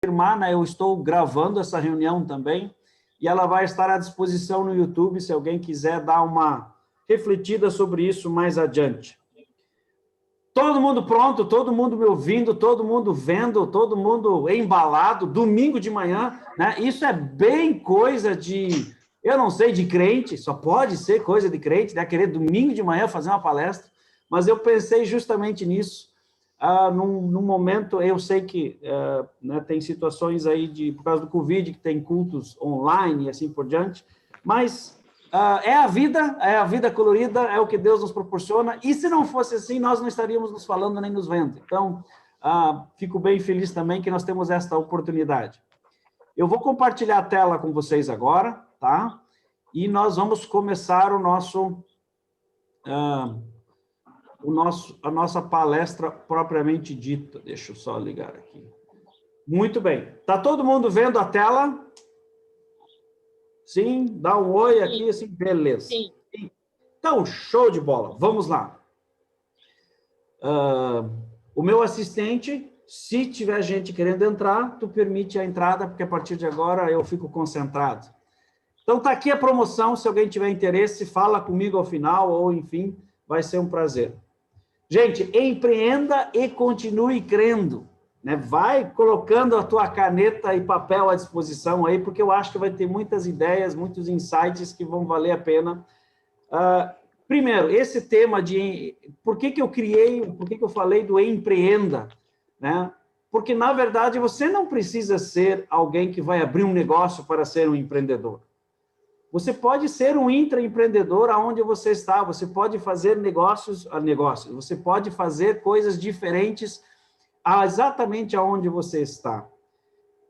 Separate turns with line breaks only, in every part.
confirmar, né? Eu estou gravando essa reunião também e ela vai estar à disposição no YouTube, se alguém quiser dar uma refletida sobre isso mais adiante. Todo mundo pronto, todo mundo me ouvindo, todo mundo vendo, todo mundo embalado, domingo de manhã, né? Isso é bem coisa de, eu não sei, de crente, só pode ser coisa de crente, né? Querer domingo de manhã fazer uma palestra, mas eu pensei justamente nisso. Num momento, eu sei que né, tem situações aí, por causa do Covid, que tem cultos online e assim por diante, mas é a vida colorida, é o que Deus nos proporciona, e se não fosse assim, nós não estaríamos nos falando nem nos vendo. Então, fico bem feliz também que nós temos esta oportunidade. Eu vou compartilhar a tela com vocês agora, tá? E nós vamos começar a nossa palestra propriamente dita. Deixa eu só ligar aqui. Muito bem. Tá todo mundo vendo a tela? Sim? Dá um oi aqui, assim, beleza.
Sim.
Então, show de bola. Vamos lá. O meu assistente, se tiver gente querendo entrar, tu permite a entrada, porque a partir de agora eu fico concentrado. Então, tá aqui a promoção, se alguém tiver interesse, fala comigo ao final, ou enfim, vai ser um prazer. Gente, empreenda e continue crendo, né? Vai colocando a tua caneta e papel à disposição aí, porque eu acho que vai ter muitas ideias, muitos insights que vão valer a pena. Primeiro, esse tema de por que eu falei do empreenda, né? Porque, na verdade, você não precisa ser alguém que vai abrir um negócio para ser um empreendedor. Você pode ser um intraempreendedor aonde você está, você pode fazer negócios, você pode fazer coisas diferentes exatamente aonde você está.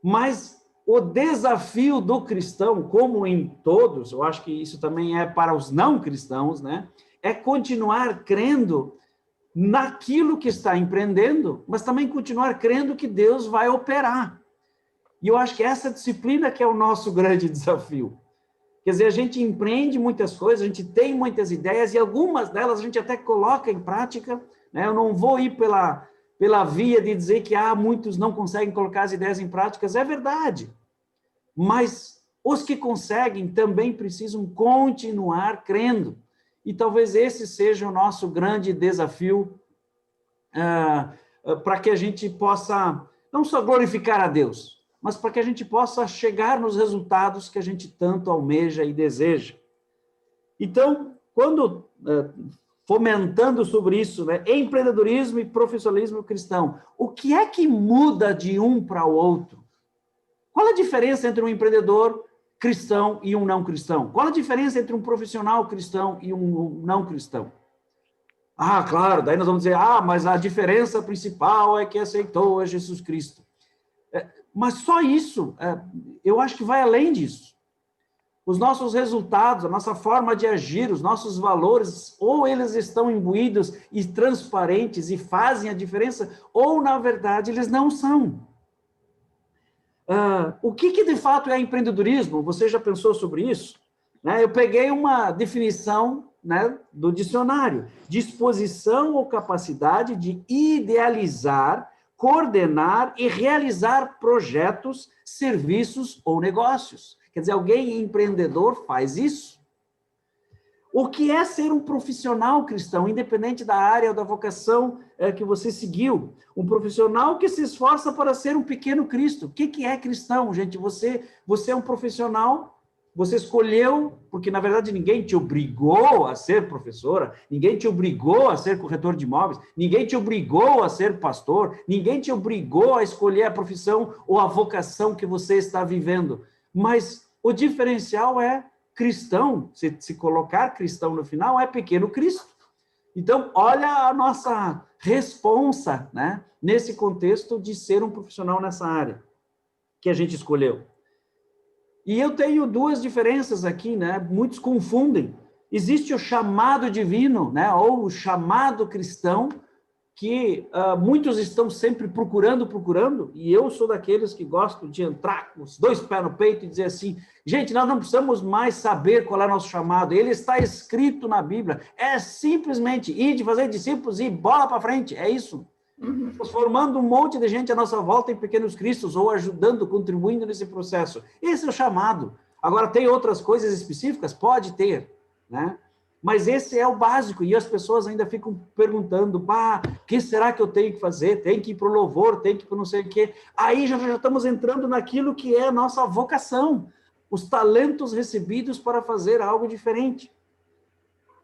Mas o desafio do cristão, como em todos, eu acho que isso também é para os não cristãos, né? É continuar crendo naquilo que está empreendendo, mas também continuar crendo que Deus vai operar. E eu acho que essa disciplina que é o nosso grande desafio. Quer dizer, a gente empreende muitas coisas, a gente tem muitas ideias, e algumas delas a gente até coloca em prática, né? Eu não vou ir pela via de dizer que muitos não conseguem colocar as ideias em práticas, é verdade. Mas os que conseguem também precisam continuar crendo. E talvez esse seja o nosso grande desafio para que a gente possa não só glorificar a Deus, mas para que a gente possa chegar nos resultados que a gente tanto almeja e deseja. Então, quando fomentando sobre isso, né, empreendedorismo e profissionalismo cristão, o que é que muda de um para o outro? Qual a diferença entre um empreendedor cristão e um não cristão? Qual a diferença entre um profissional cristão e um não cristão? Claro, daí nós vamos dizer, mas a diferença principal é que aceitou a Jesus Cristo. Mas só isso, eu acho que vai além disso. Os nossos resultados, a nossa forma de agir, os nossos valores, ou eles estão imbuídos e transparentes e fazem a diferença, ou, na verdade, eles não são. O que de fato é empreendedorismo? Você já pensou sobre isso? Né? Eu peguei uma definição, né, do dicionário. Disposição ou capacidade de idealizar, coordenar e realizar projetos, serviços ou negócios. Quer dizer, alguém empreendedor faz isso. O que é ser um profissional cristão, independente da área ou da vocação que você seguiu? Um profissional que se esforça para ser um pequeno Cristo. O que é cristão, gente? Você é um profissional. Você escolheu, porque, na verdade, ninguém te obrigou a ser professora, ninguém te obrigou a ser corretor de imóveis, ninguém te obrigou a ser pastor, ninguém te obrigou a escolher a profissão ou a vocação que você está vivendo. Mas o diferencial é cristão, se colocar cristão no final, é pequeno Cristo. Então, olha a nossa responsa, né, nesse contexto de ser um profissional nessa área que a gente escolheu. E eu tenho duas diferenças aqui, né? Muitos confundem. Existe o chamado divino, né? Ou o chamado cristão, que muitos estão sempre procurando, e eu sou daqueles que gostam de entrar com os dois pés no peito e dizer assim, gente, nós não precisamos mais saber qual é o nosso chamado, ele está escrito na Bíblia, é simplesmente ir de fazer discípulos e bola para frente, é isso. transformando um monte de gente à nossa volta em pequenos cristos, ou ajudando, contribuindo nesse processo. Esse é o chamado. Agora, tem outras coisas específicas? Pode ter, né? Mas esse é o básico, e as pessoas ainda ficam perguntando, o que será que eu tenho que fazer? Tem que ir para o louvor, tem que ir para não sei o quê. Aí já estamos entrando naquilo que é a nossa vocação, os talentos recebidos para fazer algo diferente.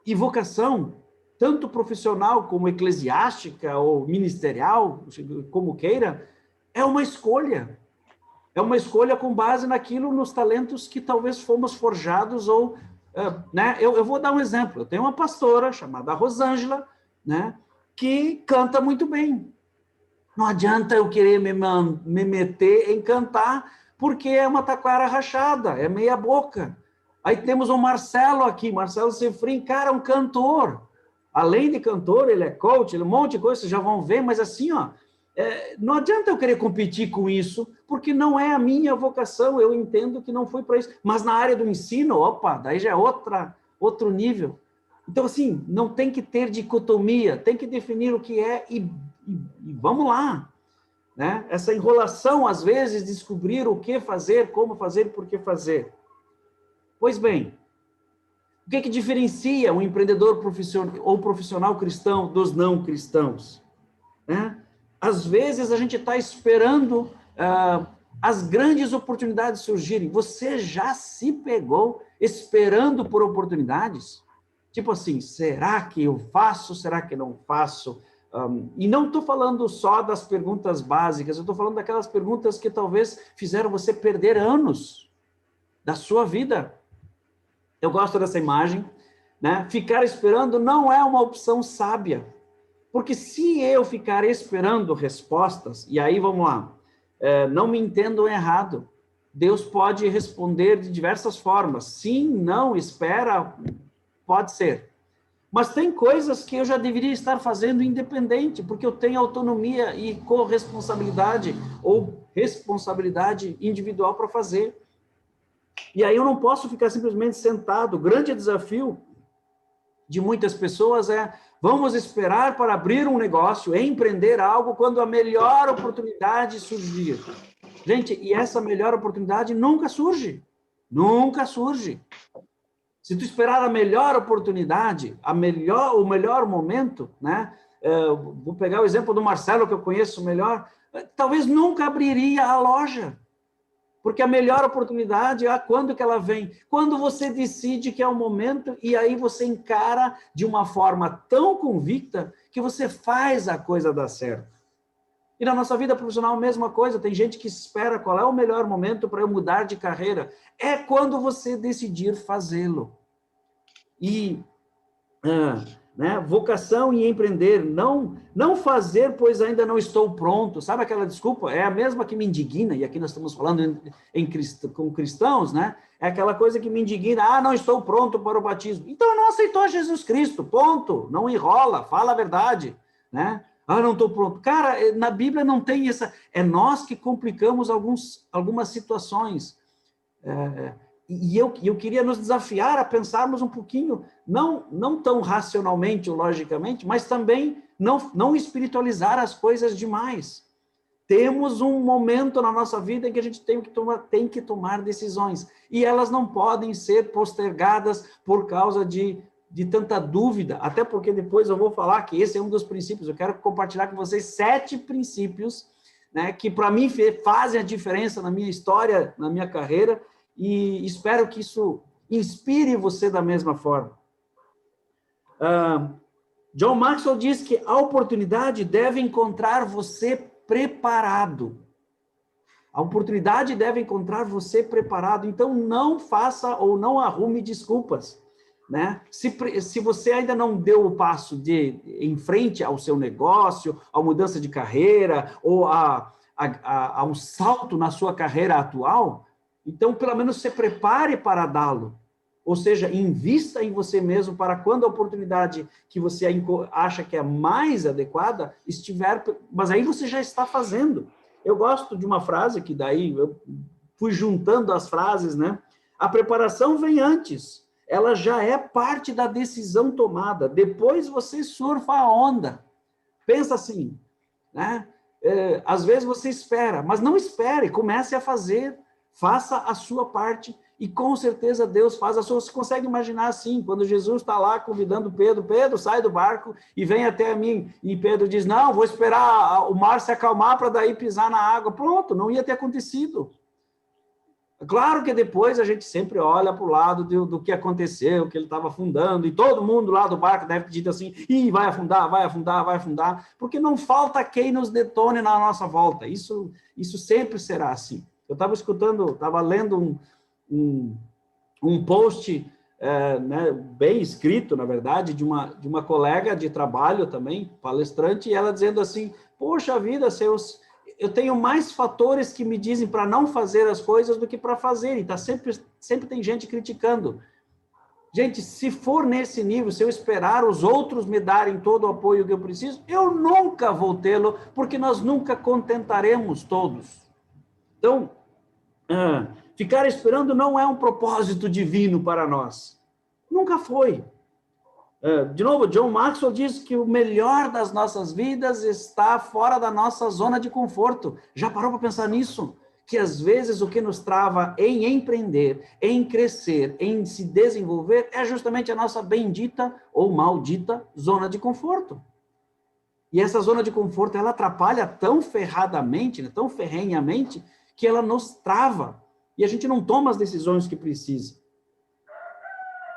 E vocação, tanto profissional como eclesiástica ou ministerial, como queira, é uma escolha. É uma escolha com base naquilo, nos talentos que talvez fomos forjados ou... né? Eu vou dar um exemplo. Eu tenho uma pastora chamada Rosângela, né, que canta muito bem. Não adianta eu querer me meter em cantar, porque é uma taquara rachada, é meia boca. Aí temos o Marcelo aqui, Marcelo Sefrim, cara, um cantor. Além de cantor, ele é coach, ele é um monte de coisa, vocês já vão ver, mas assim, ó, não adianta eu querer competir com isso, porque não é a minha vocação, eu entendo que não foi para isso. Mas na área do ensino, opa, daí já é outro nível. Então, assim, não tem que ter dicotomia, tem que definir o que é e vamos lá. Né? Essa enrolação, às vezes, descobrir o que fazer, como fazer, por que fazer. Pois bem, o que diferencia um empreendedor profissional cristão dos não cristãos? Né? Às vezes a gente está esperando as grandes oportunidades surgirem. Você já se pegou esperando por oportunidades? Tipo assim, será que eu faço? Será que não faço? E não estou falando só das perguntas básicas, eu estou falando daquelas perguntas que talvez fizeram você perder anos da sua vida. Eu gosto dessa imagem, né? Ficar esperando não é uma opção sábia. Porque se eu ficar esperando respostas, e aí vamos lá, não me entendam errado, Deus pode responder de diversas formas. Sim, não, espera, pode ser. Mas tem coisas que eu já deveria estar fazendo independente, porque eu tenho autonomia e corresponsabilidade, ou responsabilidade individual para fazer. E aí eu não posso ficar simplesmente sentado. O grande desafio de muitas pessoas vamos esperar para abrir um negócio, empreender algo, quando a melhor oportunidade surgir. Gente, e essa melhor oportunidade nunca surge. Nunca surge. Se tu esperar a melhor oportunidade, o melhor momento, né? Vou pegar o exemplo do Marcelo, que eu conheço melhor, talvez nunca abriria a loja. Porque a melhor oportunidade, quando que ela vem? Quando você decide que é o momento, e aí você encara de uma forma tão convicta que você faz a coisa dar certo. E na nossa vida profissional, a mesma coisa. Tem gente que espera qual é o melhor momento para eu mudar de carreira. É quando você decidir fazê-lo. E... né? Vocação e empreender, não fazer, pois ainda não estou pronto. Sabe aquela desculpa? É a mesma que me indigna, e aqui nós estamos falando com cristãos, né? É aquela coisa que me indigna, não estou pronto para o batismo. Então não aceitou Jesus Cristo, ponto. Não enrola, fala a verdade, né? Não estou pronto. Cara, na Bíblia não tem essa... É nós que complicamos algumas situações. E eu queria nos desafiar a pensarmos um pouquinho, não tão racionalmente ou logicamente, mas também não espiritualizar as coisas demais. Temos um momento na nossa vida em que a gente tem que tomar decisões, e elas não podem ser postergadas por causa de tanta dúvida, até porque depois eu vou falar que esse é um dos princípios. Eu quero compartilhar com vocês 7 princípios, né, que para mim fazem a diferença na minha história, na minha carreira, e espero que isso inspire você da mesma forma. John Maxwell diz que a oportunidade deve encontrar você preparado. A oportunidade deve encontrar você preparado. Então, não faça ou não arrume desculpas, né? Se você ainda não deu o passo em frente ao seu negócio, à mudança de carreira, ou ao salto na sua carreira atual, então, pelo menos, se prepare para dá-lo. Ou seja, invista em você mesmo para quando a oportunidade que você acha que é mais adequada estiver... Mas aí você já está fazendo. Eu gosto de uma frase que daí eu fui juntando as frases, né? A preparação vem antes. Ela já é parte da decisão tomada. Depois você surfa a onda. Pensa assim, né? Às vezes você espera, mas não espere, comece a fazer, faça a sua parte, e com certeza Deus faz a sua. Você consegue imaginar assim, quando Jesus está lá convidando Pedro, Pedro, sai do barco e vem até a mim, e Pedro diz, não, vou esperar o mar se acalmar para daí pisar na água. Pronto, não ia ter acontecido. Claro que depois a gente sempre olha para o lado do que aconteceu, que ele estava afundando, e todo mundo lá do barco deve ter dito assim, ih, vai afundar, vai afundar, vai afundar, porque não falta quem nos detone na nossa volta. Isso sempre será assim. Eu estava escutando, estava lendo um post, né, bem escrito, na verdade, de uma colega de trabalho também, palestrante, e ela dizendo assim, poxa vida, eu tenho mais fatores que me dizem para não fazer as coisas do que para fazer, e tá sempre tem gente criticando. Gente, se for nesse nível, se eu esperar os outros me darem todo o apoio que eu preciso, eu nunca vou tê-lo, porque nós nunca contentaremos todos. Então, ficar esperando não é um propósito divino para nós. Nunca foi. De novo, John Maxwell diz que o melhor das nossas vidas está fora da nossa zona de conforto. Já parou para pensar nisso? Que às vezes o que nos trava em empreender, em crescer, em se desenvolver, é justamente a nossa bendita ou maldita zona de conforto. E essa zona de conforto, ela atrapalha tão ferradamente, né, tão ferrenhamente, que ela nos trava. E a gente não toma as decisões que precisa.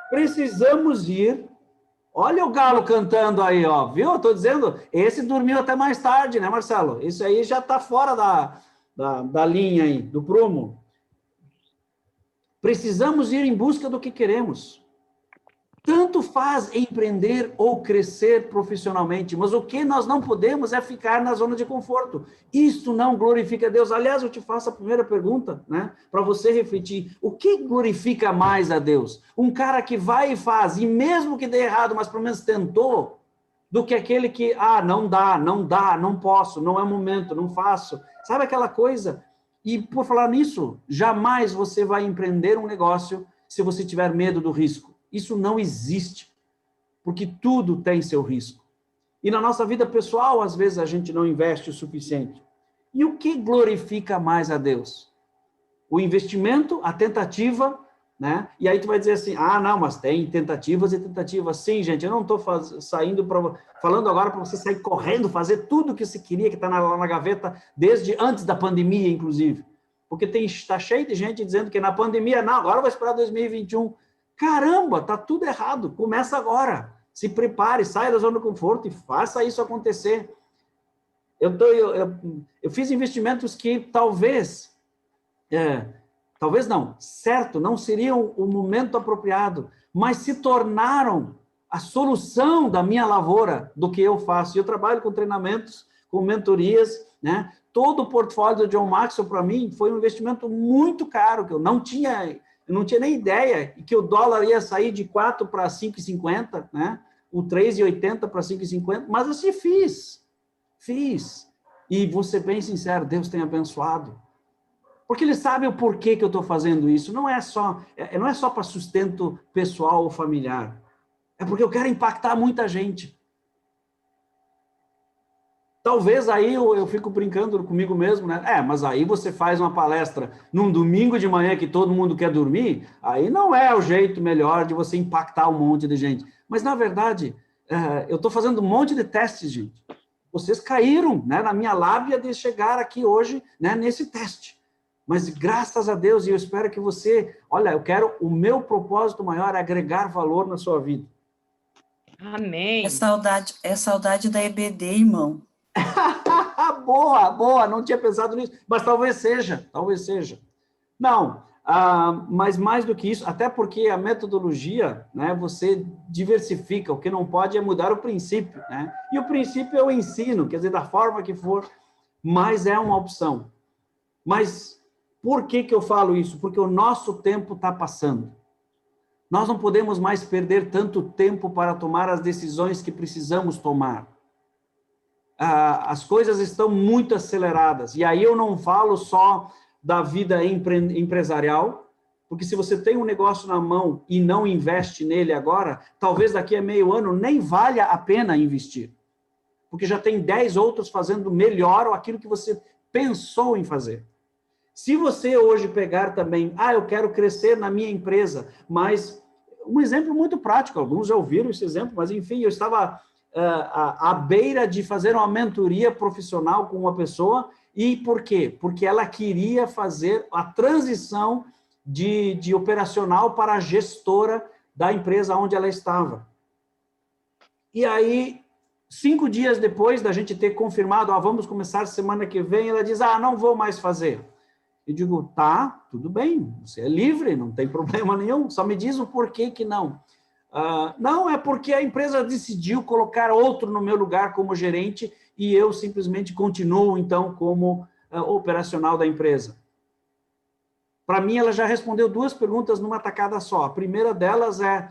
Precisamos ir. Olha o galo cantando aí, ó, viu? Estou dizendo, esse dormiu até mais tarde, né, Marcelo? Isso aí já está fora da linha aí, do prumo. Precisamos ir em busca do que queremos. Tanto faz empreender ou crescer profissionalmente, mas o que nós não podemos é ficar na zona de conforto. Isso não glorifica a Deus. Aliás, eu te faço a primeira pergunta, né, para você refletir. O que glorifica mais a Deus? Um cara que vai e faz, e mesmo que dê errado, mas pelo menos tentou, do que aquele que, não dá, não posso, não é momento, não faço. Sabe aquela coisa? E por falar nisso, jamais você vai empreender um negócio se você tiver medo do risco. Isso não existe, porque tudo tem seu risco. E na nossa vida pessoal, às vezes, a gente não investe o suficiente. E o que glorifica mais a Deus? O investimento, a tentativa, né? E aí tu vai dizer assim, não, mas tem tentativas e tentativas. Sim, gente, eu não estou falando agora para você sair correndo, fazer tudo o que você queria, que está lá na gaveta, desde antes da pandemia, inclusive. Porque está cheio de gente dizendo que na pandemia, não, agora vai esperar 2021. Caramba, tá tudo errado. Começa agora. Se prepare, saia da zona de conforto e faça isso acontecer. Eu fiz investimentos que talvez não, certo, não seriam o momento apropriado, mas se tornaram a solução da minha lavoura, do que eu faço. Eu trabalho com treinamentos, com mentorias, né? Todo o portfólio do John Maxwell, para mim, foi um investimento muito caro, que eu não tinha nem ideia que o dólar ia sair de 4 para 5,50, né? O 3,80 para 5,50, mas assim fiz. E vou ser bem sincero, Deus tem abençoado. Porque Ele sabe o porquê que eu estou fazendo isso. Não é só para sustento pessoal ou familiar. É porque eu quero impactar muita gente. Talvez aí eu fico brincando comigo mesmo, né? Mas aí você faz uma palestra num domingo de manhã que todo mundo quer dormir, aí não é o jeito melhor de você impactar um monte de gente. Mas, na verdade, eu estou fazendo um monte de testes, gente. Vocês caíram, né, na minha lábia de chegar aqui hoje, né, nesse teste. Mas, graças a Deus, e eu espero que você... Olha, o meu propósito maior é agregar valor na sua vida.
Amém.
É saudade da EBD, irmão.
Boa, não tinha pensado nisso, mas talvez seja. Não, mas mais do que isso, até porque a metodologia, né, você diversifica, o que não pode é mudar o princípio, né? E o princípio é o ensino, quer dizer, da forma que for, mas é uma opção. Mas por que eu falo isso? Porque o nosso tempo está passando. Nós não podemos mais perder tanto tempo para tomar as decisões que precisamos tomar. As coisas estão muito aceleradas. E aí eu não falo só da vida empresarial, porque se você tem um negócio na mão e não investe nele agora, talvez daqui a meio ano nem valha a pena investir. porque já tem 10 outros fazendo melhor aquilo que você pensou em fazer. Se você hoje pegar também, eu quero crescer na minha empresa, mas um exemplo muito prático, alguns já ouviram esse exemplo, mas enfim, eu estava à beira de fazer uma mentoria profissional com uma pessoa, e por quê? Porque ela queria fazer a transição de operacional para a gestora da empresa onde ela estava. E aí, 5 dias depois da gente ter confirmado, vamos começar semana que vem, ela diz, não vou mais fazer. Eu digo, tá, tudo bem, você é livre, não tem problema nenhum, só me diz o porquê que não. Não, é porque a empresa decidiu colocar outro no meu lugar como gerente e eu simplesmente continuo, então, como operacional da empresa. Para mim, ela já respondeu 2 perguntas numa tacada só. A primeira delas é,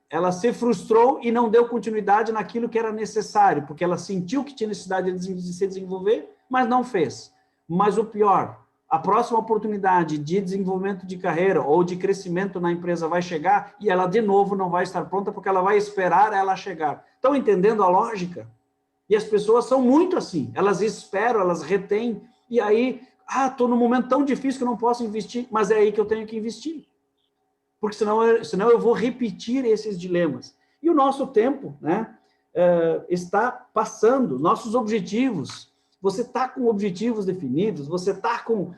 ela se frustrou e não deu continuidade naquilo que era necessário, porque ela sentiu que tinha necessidade de se desenvolver, mas não fez. Mas o pior, a próxima oportunidade de desenvolvimento de carreira ou de crescimento na empresa vai chegar e ela, de novo, não vai estar pronta porque ela vai esperar ela chegar. Estão entendendo a lógica? E as pessoas são muito assim. Elas esperam, elas retêm. E aí, estou num momento tão difícil que eu não posso investir, mas é aí que eu tenho que investir. Porque senão eu vou repetir esses dilemas. E o nosso tempo, né, está passando, nossos objetivos. Você está com objetivos definidos, você está com,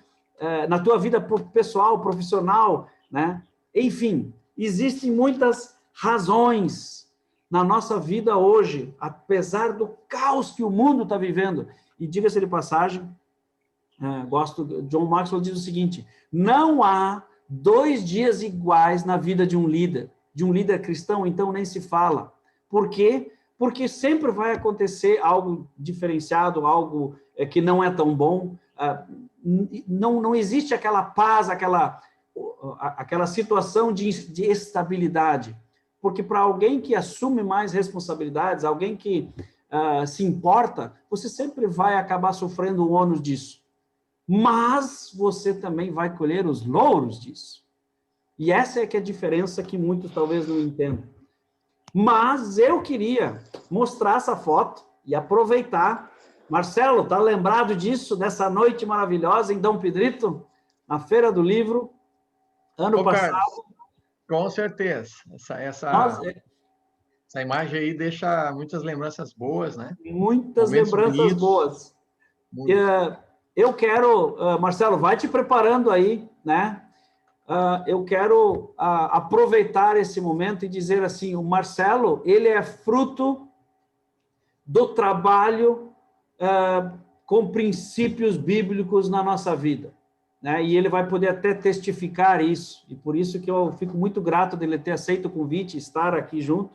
na tua vida pessoal, profissional, né? Enfim, existem muitas razões na nossa vida hoje, apesar do caos que o mundo está vivendo. E diga-se de passagem, John Maxwell diz o seguinte, não há 2 dias iguais na vida de um líder cristão, então nem se fala. Por quê? Porque sempre vai acontecer algo diferenciado, algo que não é tão bom. Não existe aquela paz, aquela situação de estabilidade. Porque para alguém que assume mais responsabilidades, alguém que se importa, você sempre vai acabar sofrendo o ônus disso. Mas você também vai colher os louros disso. E essa é que é a diferença que muitos talvez não entendam. Mas eu queria mostrar essa foto e aproveitar. Marcelo, está lembrado disso, dessa noite maravilhosa em Dom Pedrito, na Feira do Livro, ano passado?
Carlos, com certeza. Essa imagem aí deixa muitas lembranças boas, né?
Muitas lembranças boas. Eu quero, Marcelo, vai te preparando aí, né? Eu quero aproveitar esse momento e dizer assim, o Marcelo, ele é fruto do trabalho com princípios bíblicos na nossa vida, né? E ele vai poder até testificar isso, e por isso que eu fico muito grato dele ter aceito o convite, estar aqui junto,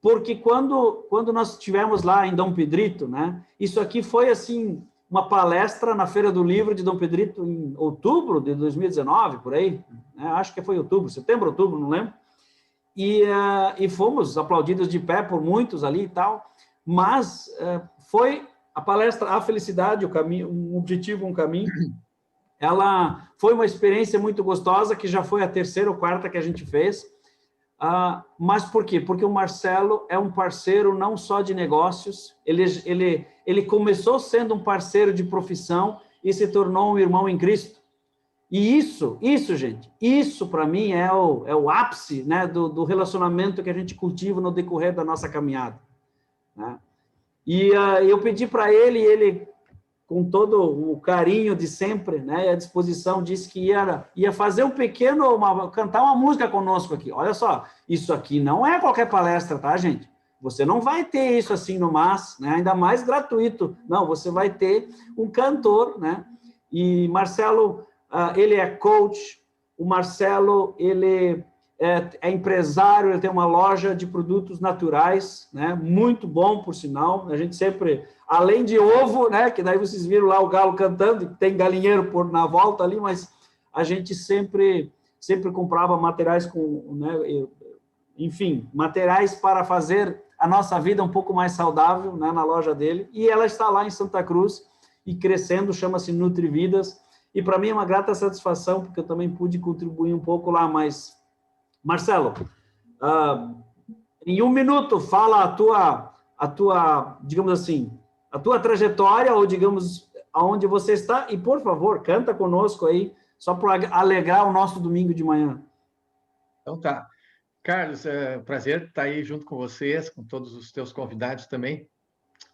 porque quando nós estivemos lá em Dom Pedrito, né? Isso aqui foi assim, uma palestra na Feira do Livro de Dom Pedrito em outubro de 2019, por aí, né? Acho que foi outubro, setembro, outubro, não lembro, e fomos aplaudidos de pé por muitos ali e tal, mas foi a palestra A Felicidade, o Caminho, um Objetivo, um Caminho, ela foi uma experiência muito gostosa, que já foi a 3ª ou 4ª que a gente fez, mas por quê? Porque o Marcelo é um parceiro não só de negócios, ele começou sendo um parceiro de profissão e se tornou um irmão em Cristo. E isso, gente, isso para mim é o ápice, né, do relacionamento que a gente cultiva no decorrer da nossa caminhada, né? E eu pedi para ele, com todo o carinho de sempre, né, e a disposição, disse que ia fazer cantar uma música conosco aqui. Olha só, isso aqui não é qualquer palestra, tá, gente? Você não vai ter isso assim no MAS, né, ainda mais gratuito. Não, você vai ter um cantor, né? E Marcelo, ele é coach, o Marcelo, ele é empresário, ele tem uma loja de produtos naturais, né? Muito bom, por sinal. A gente sempre, além de ovo, né? Que daí vocês viram lá o galo cantando, tem galinheiro na volta ali, mas a gente sempre comprava materiais né? Enfim, materiais para fazer a nossa vida um pouco mais saudável, né? Na loja dele. E ela está lá em Santa Cruz e crescendo, chama-se Nutrividas. E para mim é uma grata satisfação, porque eu também pude contribuir um pouco lá, mas Marcelo, em 1 minuto, fala digamos assim, a tua trajetória, ou digamos, aonde você está, e por favor, canta conosco aí, só para alegrar o nosso domingo de manhã.
Então tá. Carlos, é um prazer estar aí junto com vocês, com todos os teus convidados também.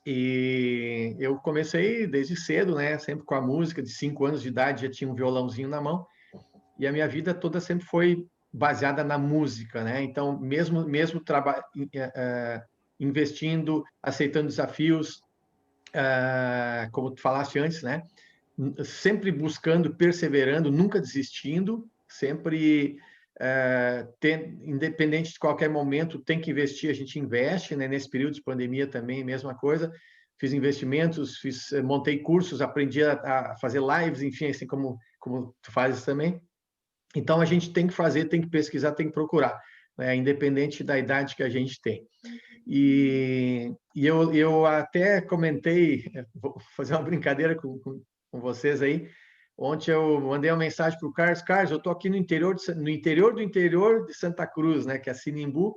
E eu comecei desde cedo, né? Sempre com a música, de 5 anos de idade já tinha um violãozinho na mão, e a minha vida toda sempre foi baseada na música, né? Então, mesmo investindo, aceitando desafios, como tu falaste antes, né? Sempre buscando, perseverando, nunca desistindo, sempre independente de qualquer momento, tem que investir, a gente investe, né? Nesse período de pandemia também, mesma coisa. Fiz investimentos, montei cursos, aprendi a fazer lives, enfim, assim como tu fazes também. Então, a gente tem que fazer, tem que pesquisar, tem que procurar, né? Independente da idade que a gente tem. E eu até comentei, vou fazer uma brincadeira com vocês aí. Ontem eu mandei uma mensagem para o Carlos. Carlos, eu estou aqui no interior do interior de Santa Cruz, né, que é Sinimbu,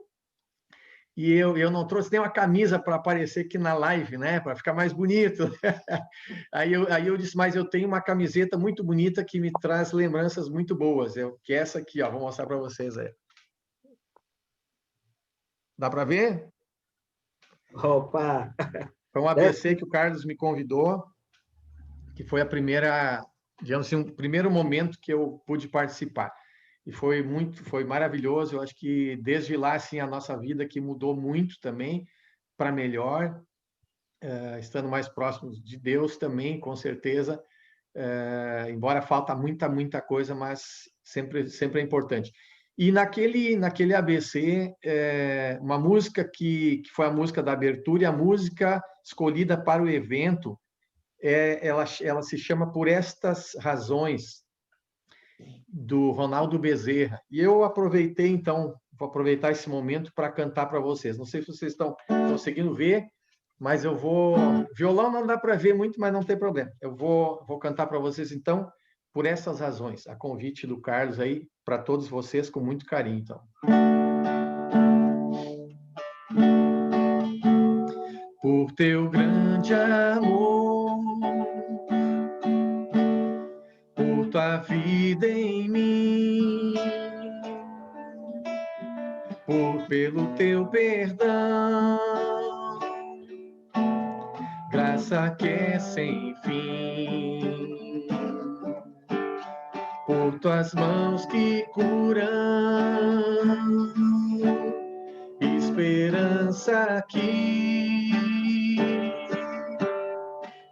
e eu não trouxe nem uma camisa para aparecer aqui na live, né, para ficar mais bonito. Aí eu disse, mas eu tenho uma camiseta muito bonita que me traz lembranças muito boas. Que é essa aqui, ó, vou mostrar para vocês aí. Dá para ver?
Opa!
Foi um ABC que o Carlos me convidou, que foi a primeira, digamos assim, o primeiro momento que eu pude participar. E foi maravilhoso. Eu acho que desde lá, assim, a nossa vida que mudou muito também para melhor, estando mais próximos de Deus também, com certeza. Embora falta muita coisa, mas sempre é importante. E naquele ABC, uma música que foi a música da abertura, e a música escolhida para o evento, ela se chama Por Estas Razões, do Ronaldo Bezerra. E eu aproveitei, então, vou aproveitar esse momento para cantar para vocês. Não sei se vocês estão conseguindo ver, mas eu vou... Violão não dá para ver muito, mas não tem problema. Eu vou cantar para vocês, então, Por Essas Razões, a convite do Carlos aí, para todos vocês, com muito carinho, então. Por teu grande amor, por tua vida em mim, pelo teu perdão, graça que é sem fim, por tuas mãos que curam, esperança aqui,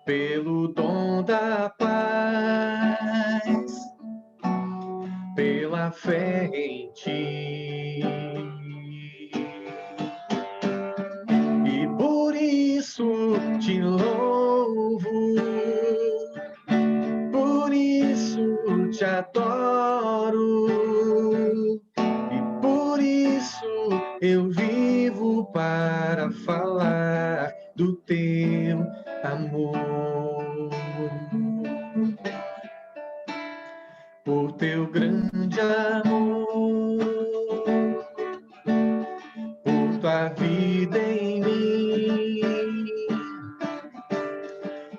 pelo dom da paz, pela fé em ti. E por isso te louvo, por isso te adoro, e por isso eu vivo para falar do teu amor. Por teu grande amor, por tua vida em mim,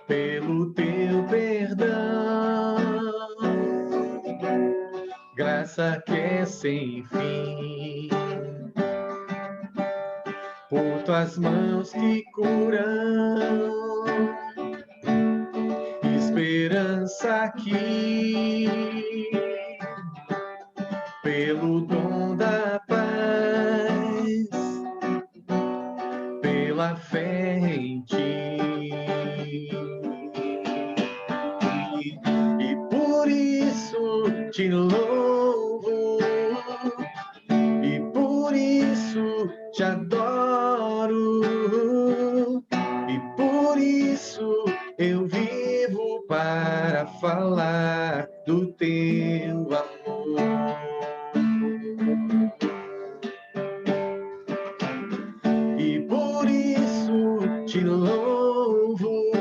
pelo teu perdão, graça que é sem fim, por tuas mãos que curam, esperança aqui, pelo dom da paz, pela fé em ti. E por isso te louvo, e por isso te adoro, e por isso eu vivo para falar do teu amor. E por isso te louvo,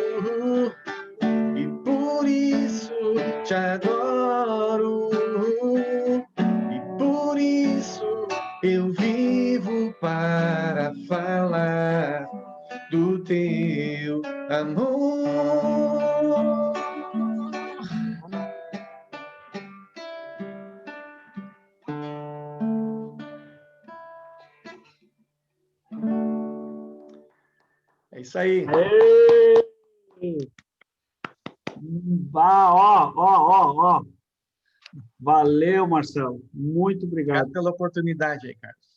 e por isso te adoro, e por isso eu vivo para falar teu amor. É isso aí.
Ei! Ó. Valeu, Marcelo. Muito obrigado.
Obrigado pela oportunidade aí, Carlos.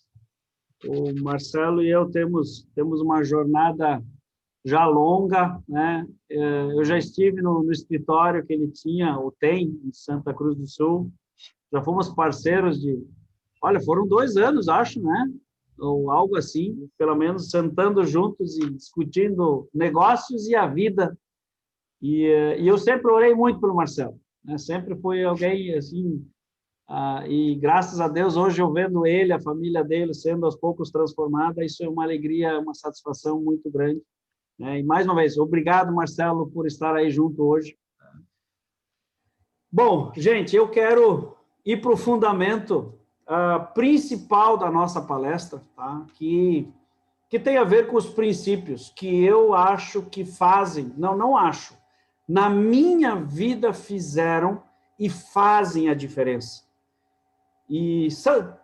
O Marcelo e eu temos uma jornada já longa, né? Eu já estive no escritório que ele tinha, ou tem, em Santa Cruz do Sul. Já fomos parceiros olha, foram 2 anos, acho, né? Ou algo assim, pelo menos sentando juntos e discutindo negócios e a vida. E eu sempre orei muito pelo Marcelo, né? Sempre foi alguém assim, e graças a Deus hoje eu vendo ele, a família dele sendo aos poucos transformada, isso é uma alegria, uma satisfação muito grande, né? E mais uma vez, obrigado, Marcelo, por estar aí junto hoje. Bom, gente, eu quero ir para o fundamento principal da nossa palestra, tá? Que tem a ver com os princípios que eu acho que fazem, não acho, na minha vida fizeram e fazem a diferença. E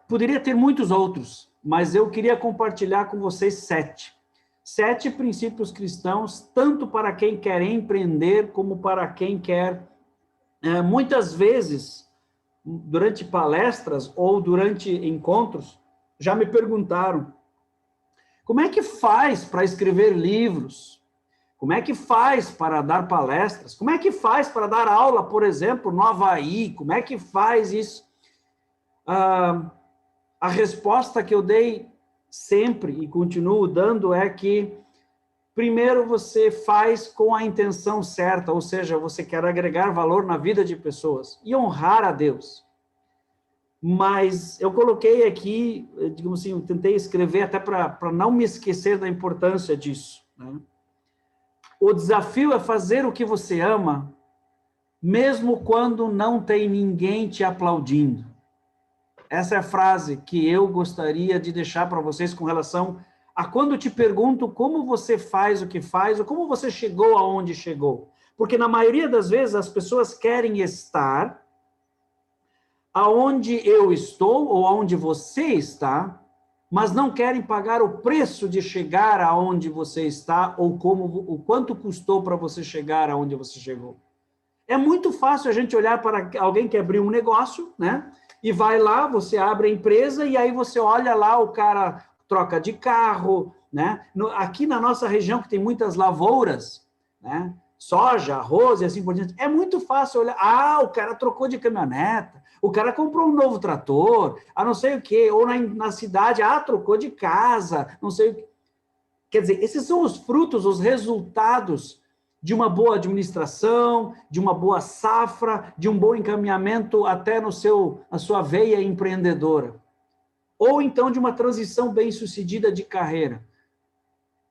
poderia ter muitos outros, mas eu queria compartilhar com vocês 7. 7 princípios cristãos, tanto para quem quer empreender, como para quem quer, muitas vezes, durante palestras ou durante encontros, já me perguntaram, como é que faz para escrever livros? Como é que faz para dar palestras? Como é que faz para dar aula, por exemplo, no Havaí? Como é que faz isso? A resposta que eu dei sempre e continuo dando é que, primeiro, você faz com a intenção certa, ou seja, você quer agregar valor na vida de pessoas e honrar a Deus. Mas eu coloquei aqui, digamos assim, eu tentei escrever até para não me esquecer da importância disso, né? O desafio é fazer o que você ama, mesmo quando não tem ninguém te aplaudindo. Essa é a frase que eu gostaria de deixar para vocês com relação a quando te pergunto como você faz o que faz, ou como você chegou aonde chegou. Porque na maioria das vezes as pessoas querem estar aonde eu estou ou aonde você está, mas não querem pagar o preço de chegar aonde você está ou o quanto custou para você chegar aonde você chegou. É muito fácil a gente olhar para alguém que abriu um negócio, né? E vai lá, você abre a empresa e aí você olha lá, o cara troca de carro, né? Aqui na nossa região, que tem muitas lavouras, né? Soja, arroz e assim por diante, é muito fácil olhar, o cara trocou de caminhoneta, o cara comprou um novo trator, não sei o quê, ou na cidade, trocou de casa, não sei o quê. Quer dizer, esses são os frutos, os resultados de uma boa administração, de uma boa safra, de um bom encaminhamento até na sua veia empreendedora. Ou então de uma transição bem-sucedida de carreira.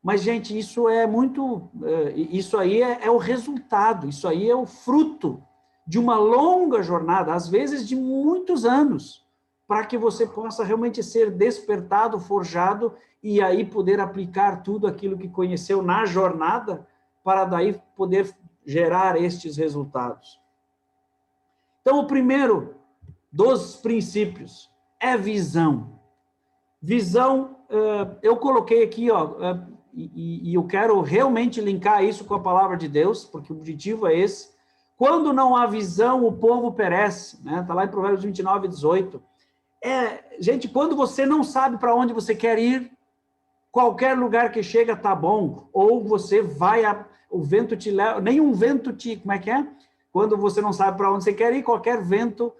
Mas, gente, isso é muito... Isso aí é o resultado, isso aí é o fruto de uma longa jornada, às vezes de muitos anos, para que você possa realmente ser despertado, forjado, e aí poder aplicar tudo aquilo que conheceu na jornada, para daí poder gerar estes resultados. Então, o primeiro dos princípios é visão. Visão, eu coloquei aqui, e eu quero realmente linkar isso com a palavra de Deus, porque o objetivo é esse. Quando não há visão, o povo perece, né? Está lá em Provérbios 29, 18. Gente, quando você não sabe para onde você quer ir, qualquer lugar que chega está bom, ou você vai, o vento te leva, nenhum vento te, como é que é? Quando você não sabe para onde você quer ir, qualquer vento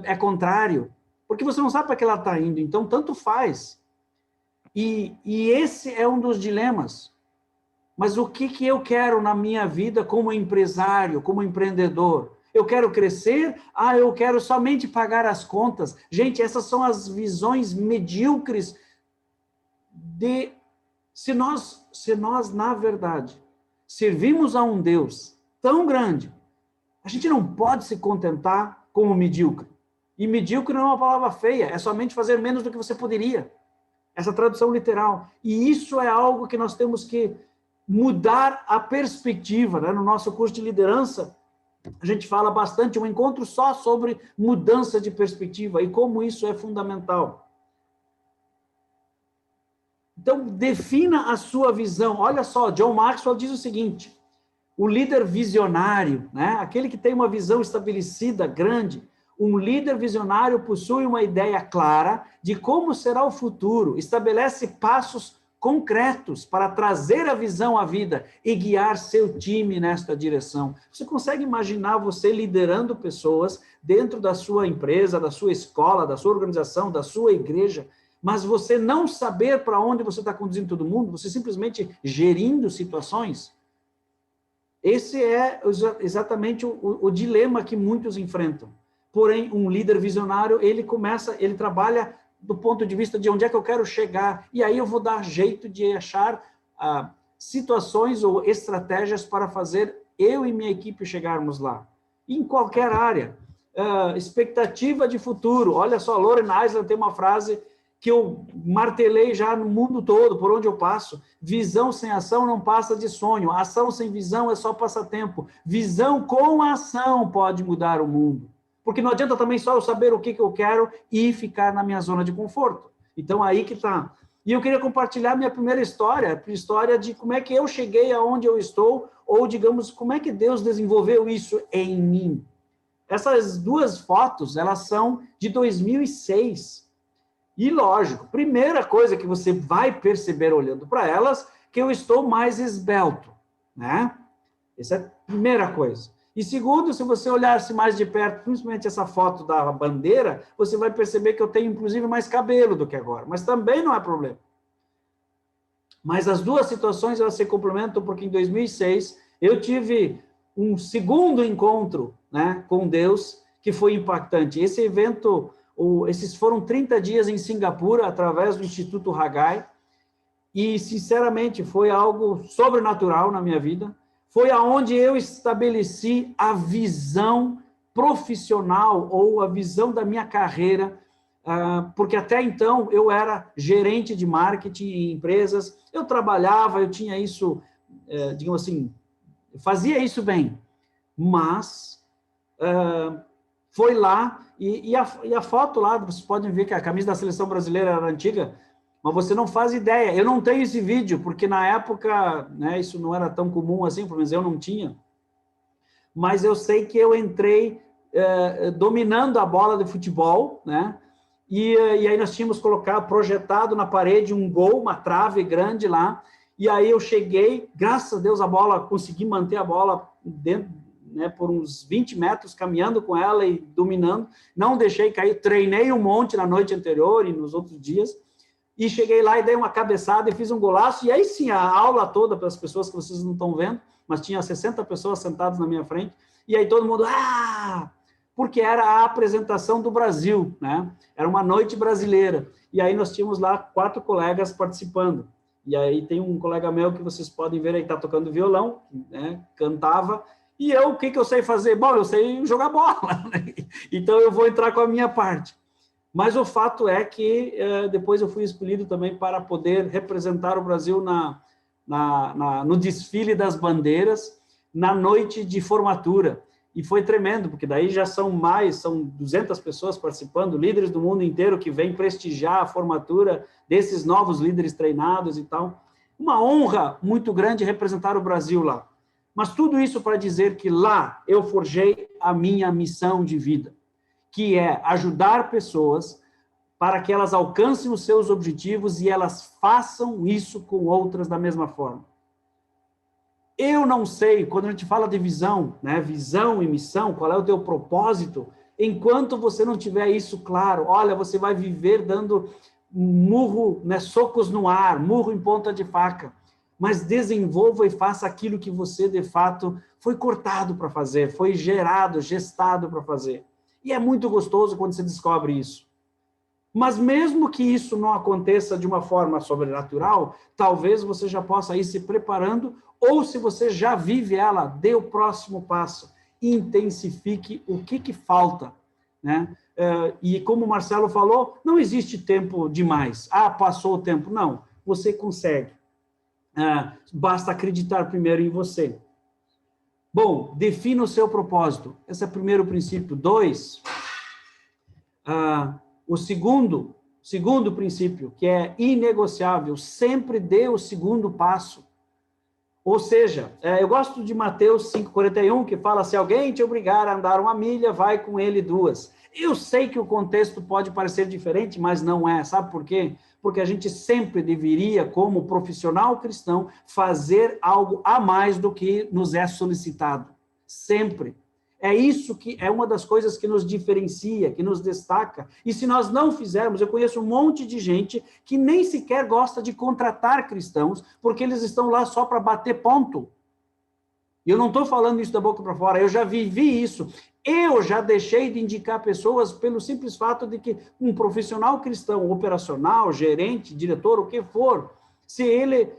é contrário, porque você não sabe para que ela está indo, então tanto faz. E esse é um dos dilemas. Mas o que eu quero na minha vida como empresário, como empreendedor? Eu quero crescer? Eu quero somente pagar as contas. Gente, essas são as visões medíocres se nós, na verdade, servimos a um Deus tão grande, a gente não pode se contentar como medíocre. E medíocre não é uma palavra feia, é somente fazer menos do que você poderia. Essa tradução literal. E isso é algo que nós temos que mudar a perspectiva, né? No nosso curso de liderança, a gente fala bastante, um encontro só sobre mudança de perspectiva e como isso é fundamental. Então, defina a sua visão. Olha só, John Maxwell diz o seguinte, o líder visionário, né? Aquele que tem uma visão estabelecida, grande, um líder visionário possui uma ideia clara de como será o futuro, estabelece passos concretos para trazer a visão à vida e guiar seu time nesta direção. Você consegue imaginar você liderando pessoas dentro da sua empresa, da sua escola, da sua organização, da sua igreja, mas você não saber para onde você está conduzindo todo mundo, você simplesmente gerindo situações? Esse é exatamente o dilema que muitos enfrentam. Porém, um líder visionário, ele trabalha do ponto de vista de onde é que eu quero chegar, e aí eu vou dar jeito de achar situações ou estratégias para fazer eu e minha equipe chegarmos lá. Em qualquer área. Expectativa de futuro. Olha só, Loren Island tem uma frase que eu martelei já no mundo todo, por onde eu passo. Visão sem ação não passa de sonho. Ação sem visão é só passatempo. Visão com ação pode mudar o mundo. Porque não adianta também só eu saber o que eu quero e ficar na minha zona de conforto. Então, aí que está. E eu queria compartilhar minha primeira história, a história de como é que eu cheguei aonde eu estou, ou, digamos, como é que Deus desenvolveu isso em mim. Essas duas fotos, elas são de 2006. E, lógico, primeira coisa que você vai perceber olhando para elas, que eu estou mais esbelto, né? Essa é a primeira coisa. E segundo, se você olhar-se mais de perto, principalmente essa foto da bandeira, você vai perceber que eu tenho, inclusive, mais cabelo do que agora. Mas também não é problema. Mas as duas situações, elas se complementam, porque em 2006, eu tive um segundo encontro, né, com Deus, que foi impactante. Esse evento, esses foram 30 dias em Singapura, através do Instituto Haggai, e, sinceramente, foi algo sobrenatural na minha vida. Foi aonde eu estabeleci a visão profissional ou a visão da minha carreira, porque até então eu era gerente de marketing em empresas, eu trabalhava, eu tinha isso, digamos assim, fazia isso bem, mas foi lá, e a foto lá, vocês podem ver que a camisa da seleção brasileira era antiga, mas você não faz ideia. Eu não tenho esse vídeo, porque na época, né, isso não era tão comum assim, pelo menos eu não tinha. Mas eu sei que eu entrei dominando a bola de futebol, né? E aí nós tínhamos projetado na parede um gol, uma trave grande lá. E aí eu cheguei, graças a Deus, consegui manter a bola dentro, né, por uns 20 metros, caminhando com ela e dominando. Não deixei cair, treinei um monte na noite anterior e nos outros dias. E cheguei lá e dei uma cabeçada e fiz um golaço, e aí sim, a aula toda, para as pessoas que vocês não estão vendo, mas tinha 60 pessoas sentadas na minha frente, e aí todo mundo, porque era a apresentação do Brasil, né? Era uma noite brasileira, e aí nós tínhamos lá 4 colegas participando, e aí tem um colega meu que vocês podem ver aí, está tocando violão, né? Cantava, e eu, o que eu sei fazer? Bom, eu sei jogar bola, né? Então eu vou entrar com a minha parte. Mas o fato é que depois eu fui escolhido também para poder representar o Brasil no desfile das bandeiras, na noite de formatura. E foi tremendo, porque daí já são 200 pessoas participando, líderes do mundo inteiro que vêm prestigiar a formatura desses novos líderes treinados e tal. Uma honra muito grande representar o Brasil lá. Mas tudo isso para dizer que lá eu forjei a minha missão de vida, que é ajudar pessoas para que elas alcancem os seus objetivos e elas façam isso com outras da mesma forma. Eu não sei, quando a gente fala de visão, né, visão e missão, qual é o teu propósito, enquanto você não tiver isso claro, olha, você vai viver dando murro, né, socos no ar, murro em ponta de faca, mas desenvolva e faça aquilo que você, de fato, foi cortado para fazer, foi gestado para fazer. E é muito gostoso quando você descobre isso. Mas mesmo que isso não aconteça de uma forma sobrenatural, talvez você já possa ir se preparando, ou se você já vive ela, dê o próximo passo, intensifique o que falta, né? E como o Marcelo falou, não existe tempo demais. Passou o tempo. Não, você consegue. basta acreditar primeiro em você. Bom, defina o seu propósito. Esse é o primeiro princípio. 2, o segundo princípio, que é inegociável, sempre dê o segundo passo. Ou seja, eu gosto de Mateus 5,41, que fala, se alguém te obrigar a andar 1 milha, vai com ele 2. Eu sei que o contexto pode parecer diferente, mas não é. Sabe por quê? Porque a gente sempre deveria, como profissional cristão, fazer algo a mais do que nos é solicitado. Sempre. É isso que é uma das coisas que nos diferencia, que nos destaca. E se nós não fizermos, eu conheço um monte de gente que nem sequer gosta de contratar cristãos, porque eles estão lá só para bater ponto. E eu não estou falando isso da boca para fora, eu já vivi isso. Eu já deixei de indicar pessoas pelo simples fato de que um profissional cristão, operacional, gerente, diretor, o que for, se ele...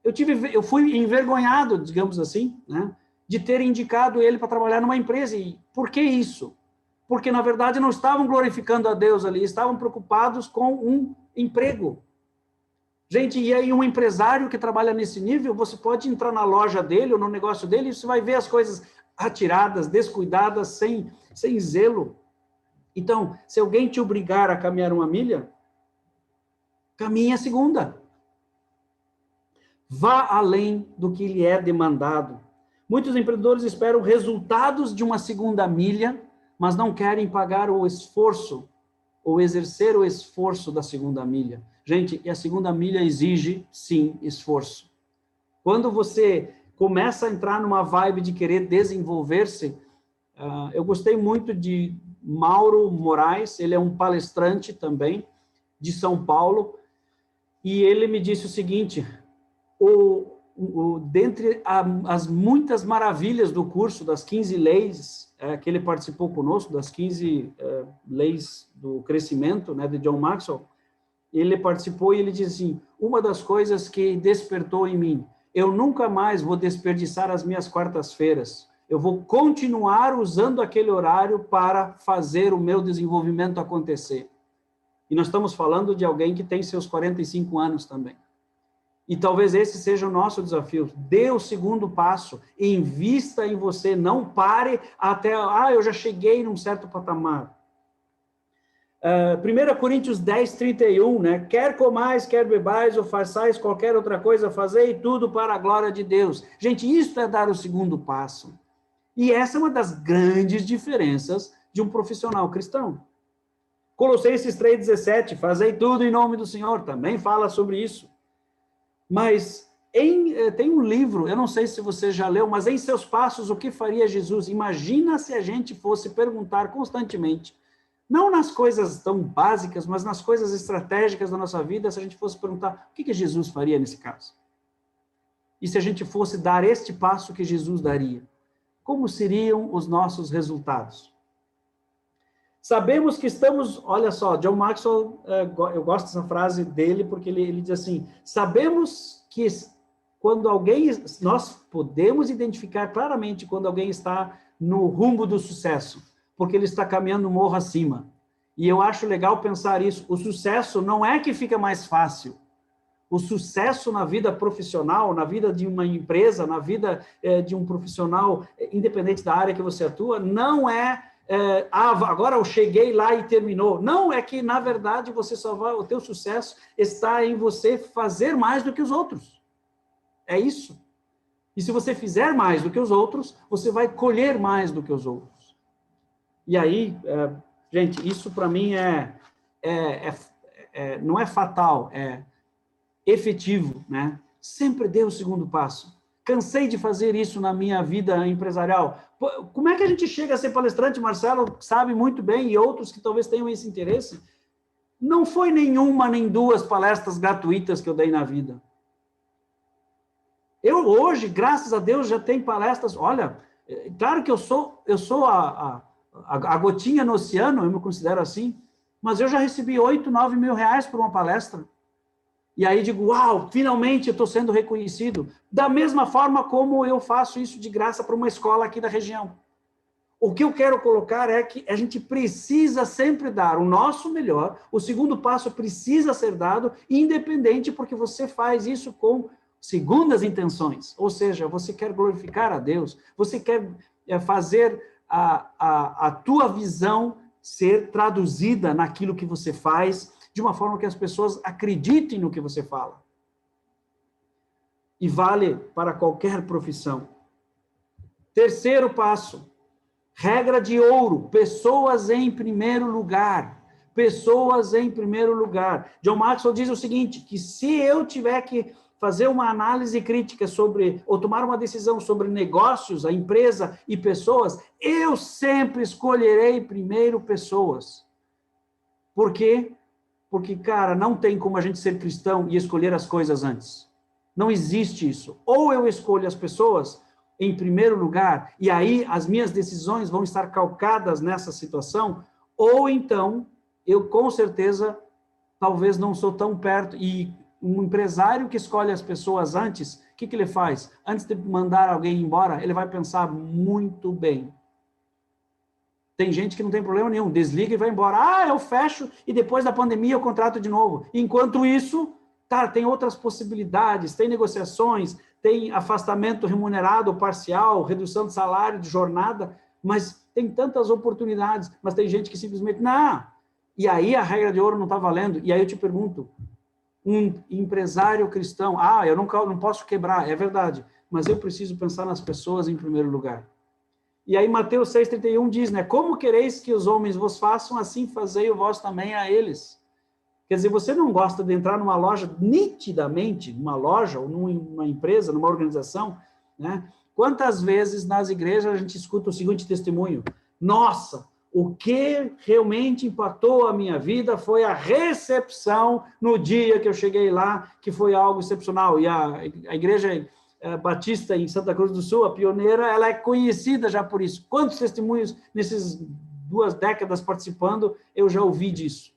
Eu fui envergonhado, digamos assim, né, de ter indicado ele para trabalhar numa empresa. E por que isso? Porque, na verdade, não estavam glorificando a Deus ali, estavam preocupados com um emprego. Gente, e aí um empresário que trabalha nesse nível, você pode entrar na loja dele ou no negócio dele e você vai ver as coisas atiradas, descuidadas, sem zelo. Então, se alguém te obrigar a caminhar 1 milha, caminhe a 2ª. Vá além do que lhe é demandado. Muitos empreendedores esperam resultados de uma 2ª milha, mas não querem pagar o esforço, ou exercer o esforço da 2ª milha. Gente, e a 2ª milha exige, sim, esforço. Quando você começa a entrar numa vibe de querer desenvolver-se, eu gostei muito de Mauro Moraes, ele é um palestrante também, de São Paulo, e ele me disse o seguinte, dentre as muitas maravilhas do curso, das 15 leis que ele participou conosco, das 15 leis do crescimento, né, de John Maxwell, ele participou e ele diz assim, uma das coisas que despertou em mim, eu nunca mais vou desperdiçar as minhas quartas-feiras, eu vou continuar usando aquele horário para fazer o meu desenvolvimento acontecer. E nós estamos falando de alguém que tem seus 45 anos também. E talvez esse seja o nosso desafio. Dê o 2º passo, invista em você, não pare até, eu já cheguei num certo patamar. 1 Coríntios 10, 31, né? Quer comais, quer bebais, ou façais qualquer outra coisa, fazei tudo para a glória de Deus. Gente, isso é dar o 2º passo. E essa é uma das grandes diferenças de um profissional cristão. Colossenses 3,17, fazei tudo em nome do Senhor, também fala sobre isso. Mas tem um livro, eu não sei se você já leu, mas em Seus Passos, o que faria Jesus? Imagina se a gente fosse perguntar constantemente, não nas coisas tão básicas, mas nas coisas estratégicas da nossa vida, se a gente fosse perguntar, o que Jesus faria nesse caso? E se a gente fosse dar este passo que Jesus daria? Como seriam os nossos resultados? Sabemos que estamos, olha só, John Maxwell, eu gosto dessa frase dele, porque ele diz assim, sabemos que quando nós podemos identificar claramente quando alguém está no rumo do sucesso, porque ele está caminhando morro acima. E eu acho legal pensar isso, o sucesso não é que fica mais fácil, o sucesso na vida profissional, na vida de uma empresa, na vida de um profissional, independente da área que você atua, não é agora eu cheguei lá e terminou. Não, é que, na verdade, o teu sucesso está em você fazer mais do que os outros. É isso. E se você fizer mais do que os outros, você vai colher mais do que os outros. E aí, gente, isso para mim não é fatal, é efetivo, né? Sempre dê o 2º passo. Cansei de fazer isso na minha vida empresarial. Como é que a gente chega a ser palestrante? Marcelo sabe muito bem, e outros que talvez tenham esse interesse. Não foi nenhuma nem 2 palestras gratuitas que eu dei na vida. Eu hoje, graças a Deus, já tenho palestras. Olha, claro que eu sou a gotinha no oceano, eu me considero assim, mas eu já recebi 8, 9 mil reais por uma palestra. E aí digo, uau, finalmente eu estou sendo reconhecido. Da mesma forma como eu faço isso de graça para uma escola aqui da região. O que eu quero colocar é que a gente precisa sempre dar o nosso melhor, o segundo passo precisa ser dado, independente, porque você faz isso com segundas intenções, ou seja, você quer glorificar a Deus, você quer fazer a tua visão ser traduzida naquilo que você faz, de uma forma que as pessoas acreditem no que você fala. E vale para qualquer profissão. Terceiro passo, regra de ouro, pessoas em primeiro lugar. Pessoas em primeiro lugar. John Maxwell diz o seguinte, que se eu tiver que fazer uma análise crítica sobre, ou tomar uma decisão sobre negócios, a empresa e pessoas, eu sempre escolherei primeiro pessoas. Por quê? Porque, cara, não tem como a gente ser cristão e escolher as coisas antes. Não existe isso. Ou eu escolho as pessoas em primeiro lugar, e aí as minhas decisões vão estar calcadas nessa situação, ou então, eu com certeza, talvez não sou tão perto, e um empresário que escolhe as pessoas antes, o que ele faz? Antes de mandar alguém embora, ele vai pensar muito bem. Tem gente que não tem problema nenhum, desliga e vai embora. Ah, eu fecho e depois da pandemia eu contrato de novo. Enquanto isso, cara, tem outras possibilidades, tem negociações, tem afastamento remunerado parcial, redução de salário, de jornada, mas tem tantas oportunidades, mas tem gente que simplesmente, não. E aí a regra de ouro não está valendo. E aí eu te pergunto, um empresário cristão, eu não posso quebrar, é verdade, mas eu preciso pensar nas pessoas em primeiro lugar. E aí Mateus 6,31 diz, né, como quereis que os homens vos façam, assim fazei o vós também a eles. Quer dizer, você não gosta de entrar numa loja, nitidamente, numa loja, ou numa empresa, numa organização, né? Quantas vezes nas igrejas a gente escuta o seguinte testemunho, nossa, o que realmente impactou a minha vida foi a recepção no dia que eu cheguei lá, que foi algo excepcional. E a Igreja Batista em Santa Cruz do Sul, a pioneira, ela é conhecida já por isso. Quantos testemunhos nessas 2 décadas participando eu já ouvi disso?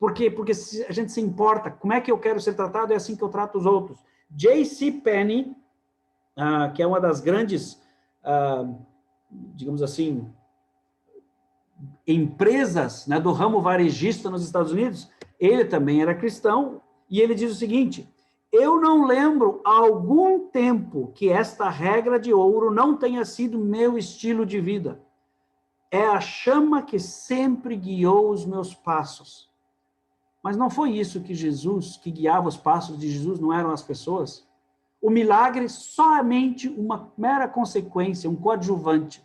Por quê? Porque a gente se importa. Como é que eu quero ser tratado? É assim que eu trato os outros. J.C. Penney, que é uma das grandes, digamos assim, empresas, né, do ramo varejista nos Estados Unidos, ele também era cristão, e ele diz o seguinte, eu não lembro há algum tempo que esta regra de ouro não tenha sido meu estilo de vida. É a chama que sempre guiou os meus passos. Mas não foi isso que guiava os passos de Jesus, não eram as pessoas? O milagre somente uma mera consequência, um coadjuvante.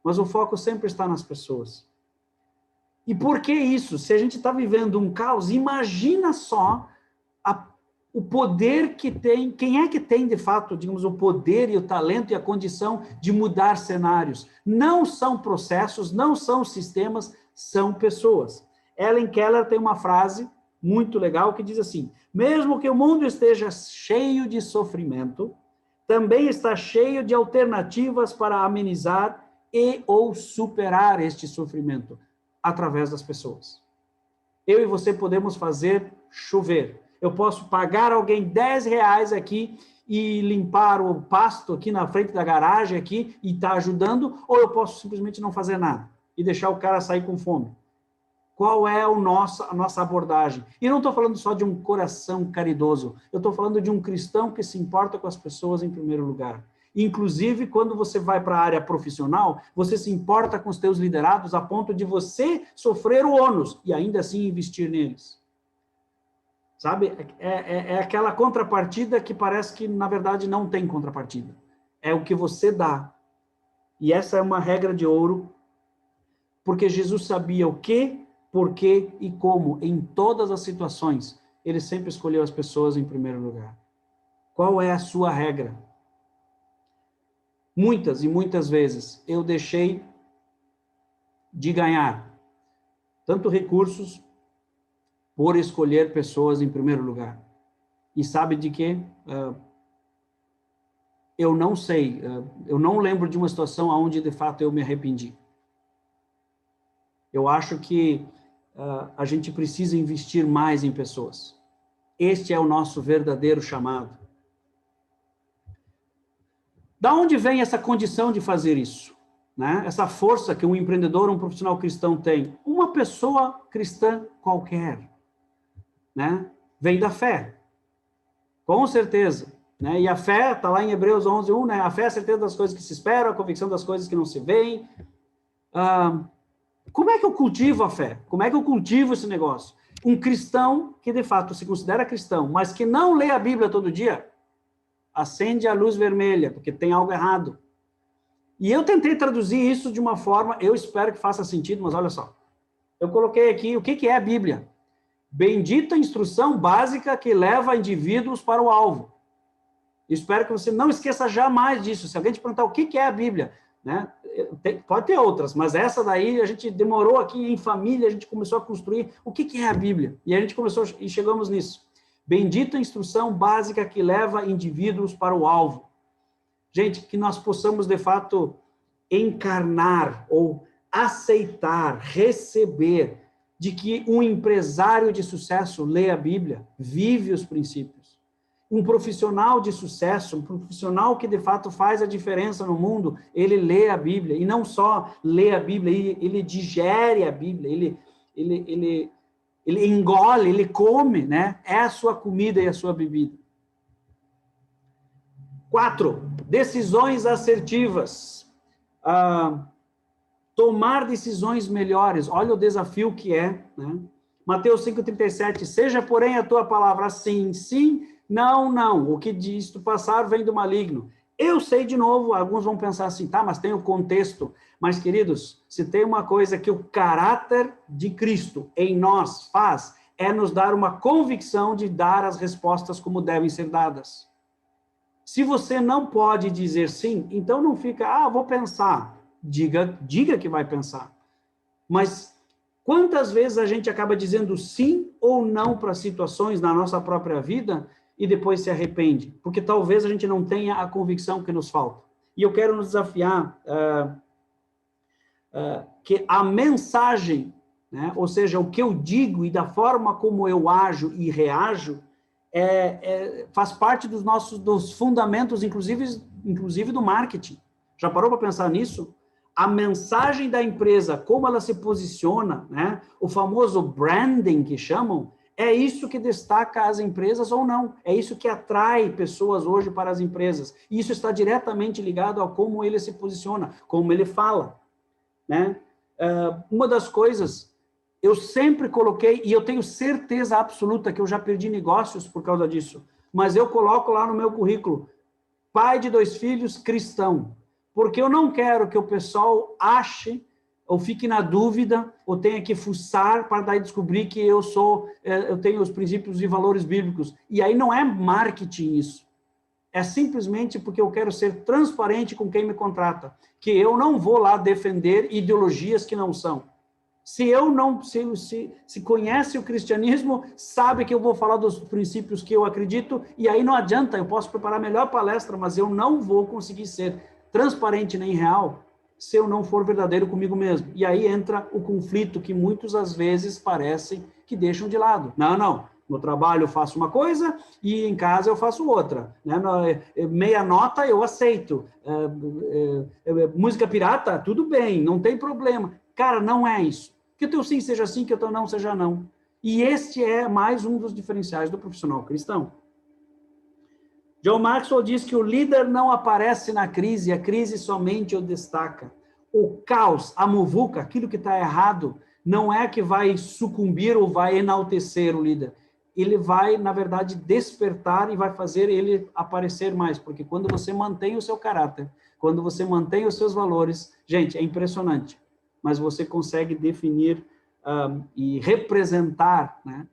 Mas o foco sempre está nas pessoas. E por que isso? Se a gente está vivendo um caos, imagina só o poder que tem, quem é que tem, de fato, digamos, o poder e o talento e a condição de mudar cenários? Não são processos, não são sistemas, são pessoas. Helen Keller tem uma frase muito legal que diz assim, mesmo que o mundo esteja cheio de sofrimento, também está cheio de alternativas para amenizar e ou superar este sofrimento através das pessoas. Eu e você podemos fazer chover. Eu posso pagar alguém R$10 aqui e limpar o pasto aqui na frente da garagem aqui e estar ajudando, ou eu posso simplesmente não fazer nada e deixar o cara sair com fome. Qual é a nossa abordagem? E não estou falando só de um coração caridoso, eu estou falando de um cristão que se importa com as pessoas em primeiro lugar. Inclusive, quando você vai para a área profissional, você se importa com os teus liderados a ponto de você sofrer o ônus e ainda assim investir neles. Sabe? É aquela contrapartida que parece que, na verdade, não tem contrapartida. É o que você dá. E essa é uma regra de ouro, porque Jesus sabia o que, por quê e como, em todas as situações, ele sempre escolheu as pessoas em primeiro lugar. Qual é a sua regra? Muitas e muitas vezes eu deixei de ganhar tanto recursos por escolher pessoas em primeiro lugar. E sabe de quê? Eu não sei, eu não lembro de uma situação onde de fato eu me arrependi. Eu acho que a gente precisa investir mais em pessoas. Este é o nosso verdadeiro chamado. Da onde vem essa condição de fazer isso? né? Essa força que um empreendedor, um profissional cristão tem. Uma pessoa cristã qualquer, né? Vem da fé, com certeza. Né? E a fé está lá em Hebreus 11:1, né? A fé é a certeza das coisas que se esperam, a convicção das coisas que não se veem. Como é que eu cultivo a fé? Como é que eu cultivo esse negócio? Um cristão que, de fato, se considera cristão, mas que não lê a Bíblia todo dia, acende a luz vermelha, porque tem algo errado. E eu tentei traduzir isso de uma forma, eu espero que faça sentido, mas olha só. Eu coloquei aqui o que é a Bíblia. Bendita instrução básica que leva indivíduos para o alvo. Espero que você não esqueça jamais disso. Se alguém te perguntar o que é a Bíblia, né? Pode ter outras, mas essa daí a gente demorou aqui em família, a gente começou a construir o que é a Bíblia. E a gente começou e chegamos nisso. Bendita instrução básica que leva indivíduos para o alvo. Gente, que nós possamos, de fato, encarnar ou aceitar, receber, de que um empresário de sucesso lê a Bíblia, vive os princípios. Um profissional de sucesso, um profissional que de fato faz a diferença no mundo, ele lê a Bíblia, e não só lê a Bíblia, ele digere a Bíblia, ele engole, ele come, né? É a sua comida e a sua bebida. 4, decisões assertivas. Tomar decisões melhores. Olha o desafio que é, né? Mateus 5,37, seja, porém, a tua palavra sim, sim, não, não. O que disto passar vem do maligno. Eu sei, de novo, alguns vão pensar assim, tá, mas tem o contexto. Mas, queridos, se tem uma coisa que o caráter de Cristo em nós faz, é nos dar uma convicção de dar as respostas como devem ser dadas. Se você não pode dizer sim, então não fica, vou pensar. Diga que vai pensar. Mas quantas vezes a gente acaba dizendo sim ou não para situações na nossa própria vida e depois se arrepende? Porque talvez a gente não tenha a convicção que nos falta. E eu quero nos desafiar que a mensagem, né, ou seja, o que eu digo e da forma como eu ajo e reajo, faz parte dos fundamentos, inclusive do marketing. Já parou para pensar nisso? A mensagem da empresa, como ela se posiciona, né? O famoso branding que chamam, é isso que destaca as empresas ou não. É isso que atrai pessoas hoje para as empresas. E isso está diretamente ligado a como ele se posiciona, como ele fala, né? Uma das coisas, eu sempre coloquei, e eu tenho certeza absoluta que eu já perdi negócios por causa disso, mas eu coloco lá no meu currículo, pai de 2 filhos, cristão. Porque eu não quero que o pessoal ache, ou fique na dúvida, ou tenha que fuçar para daí descobrir que eu tenho os princípios e valores bíblicos. E aí não é marketing isso. É simplesmente porque eu quero ser transparente com quem me contrata, que eu não vou lá defender ideologias que não são. Se conhece o cristianismo, sabe que eu vou falar dos princípios que eu acredito, e aí não adianta, eu posso preparar a melhor palestra, mas eu não vou conseguir ser transparente nem real se eu não for verdadeiro comigo mesmo. E aí entra o conflito que muitas às vezes parecem que deixam de lado. Não. No trabalho eu faço uma coisa e em casa eu faço outra. Né? Meia nota eu aceito. Música pirata, tudo bem, não tem problema. Cara, não é isso. Que o teu sim seja sim, que o teu não seja não. E este é mais um dos diferenciais do profissional cristão. John Maxwell diz que o líder não aparece na crise, a crise somente o destaca. O caos, a muvuca, aquilo que está errado, não é que vai sucumbir ou vai enaltecer o líder. Ele vai, na verdade, despertar e vai fazer ele aparecer mais, porque quando você mantém o seu caráter, quando você mantém os seus valores, gente, é impressionante, mas você consegue definir e representar, né,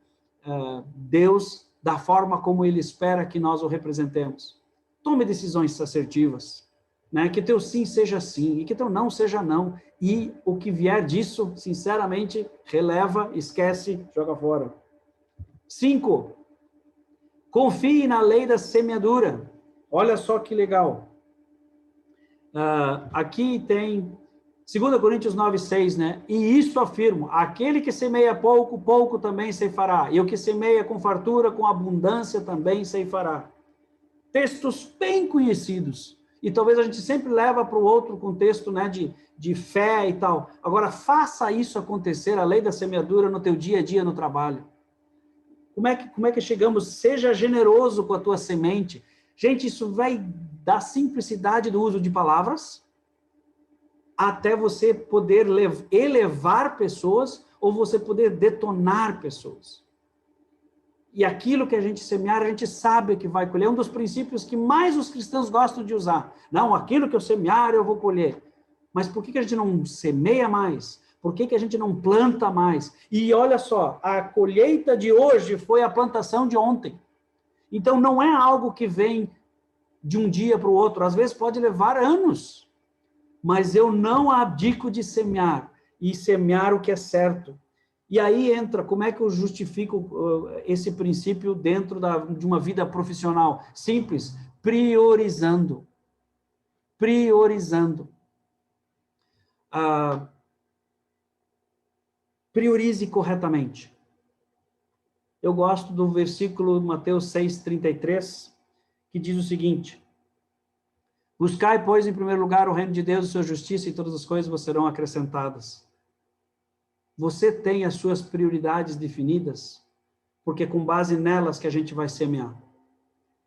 Deus da forma como ele espera que nós o representemos. Tome decisões assertivas, né? Que teu sim seja sim e que teu não seja não. E o que vier disso, sinceramente, releva, esquece, joga fora. 5. Confie na lei da semeadura. Olha só que legal. Aqui tem 2 Coríntios 9:6, né? E isso afirmo, aquele que semeia pouco, pouco também ceifará. E o que semeia com fartura, com abundância também ceifará. Textos bem conhecidos. E talvez a gente sempre leva para o outro contexto, né, de fé e tal. Agora, faça isso acontecer, a lei da semeadura, no teu dia a dia no trabalho. Como é que chegamos? Seja generoso com a tua semente. Gente, isso vai da simplicidade do uso de palavras até você poder elevar pessoas ou você poder detonar pessoas. E aquilo que a gente semear, a gente sabe que vai colher. É um dos princípios que mais os cristãos gostam de usar. Não, aquilo que eu semear, eu vou colher. Mas por que a gente não semeia mais? Por que a gente não planta mais? E olha só, a colheita de hoje foi a plantação de ontem. Então, não é algo que vem de um dia para o outro. Às vezes pode levar anos. Mas eu não abdico de semear. E semear o que é certo. E aí entra, como é que eu justifico esse princípio dentro de uma vida profissional? Simples, priorizando. Priorizando. Priorize corretamente. Eu gosto do versículo Mateus 6:33, que diz o seguinte: buscai, pois, em primeiro lugar o reino de Deus e sua justiça, e todas as coisas vos serão acrescentadas. Você tem as suas prioridades definidas, porque é com base nelas que a gente vai semear.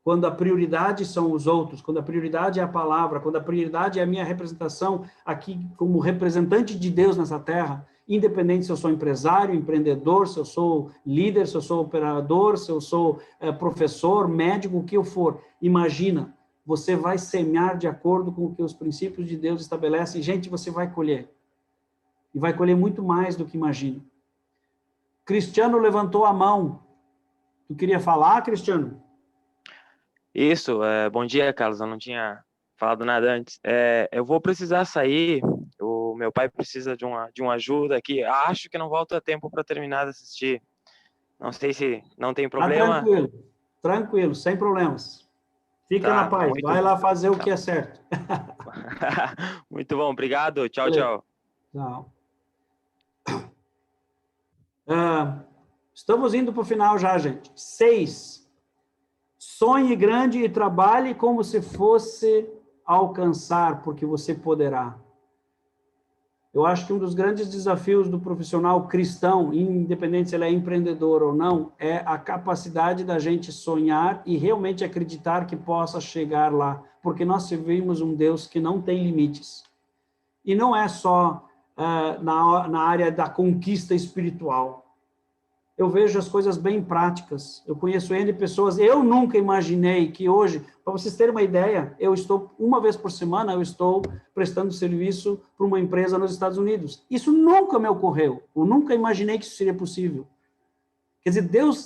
Quando a prioridade são os outros, quando a prioridade é a palavra, quando a prioridade é a minha representação aqui como representante de Deus nessa terra, independente se eu sou empresário, empreendedor, se eu sou líder, se eu sou operador, se eu sou professor, médico, o que eu for, imagina, você vai semear de acordo com o que os princípios de Deus estabelecem. Gente, você vai colher. E vai colher muito mais do que imagina. Cristiano levantou a mão. Tu queria falar, Cristiano?
Isso, bom dia, Carlos. Eu não tinha falado nada antes. Eu vou precisar sair. O meu pai precisa de uma ajuda aqui. Acho que não volta a tempo para terminar de assistir. Não sei se não tem problema.
Tranquilo, sem problemas. Fica
Tá,
na paz. Vai lá fazer o que é certo.
Muito bom, obrigado. Tchau,
Valeu.
tchau.
Tchau. Estamos indo para o final já, gente. 6. Sonhe grande e trabalhe como se fosse alcançar, porque você poderá. Eu acho que um dos grandes desafios do profissional cristão, independente se ele é empreendedor ou não, é a capacidade da gente sonhar e realmente acreditar que possa chegar lá, porque nós servimos um Deus que não tem limites. E não é só na área da conquista espiritual. Eu vejo as coisas bem práticas. Eu conheço N pessoas. Eu nunca imaginei que hoje, para vocês terem uma ideia, uma vez por semana, eu estou prestando serviço para uma empresa nos Estados Unidos. Isso nunca me ocorreu. Eu nunca imaginei que isso seria possível. Quer dizer,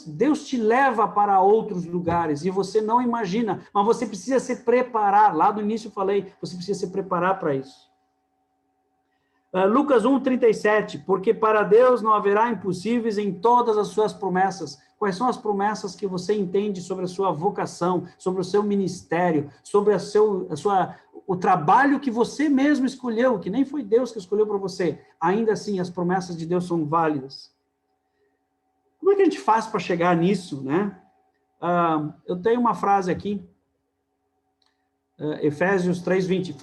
Deus te leva para outros lugares e você não imagina, mas você precisa se preparar. Lá no início eu falei, você precisa se preparar para isso. Lucas 1:37, porque para Deus não haverá impossíveis em todas as suas promessas. Quais são as promessas que você entende sobre a sua vocação, sobre o seu ministério, sobre o trabalho que você mesmo escolheu, que nem foi Deus que escolheu para você? Ainda assim, as promessas de Deus são válidas. Como é que a gente faz para chegar nisso, né? Eu tenho uma frase aqui, Efésios 3:20,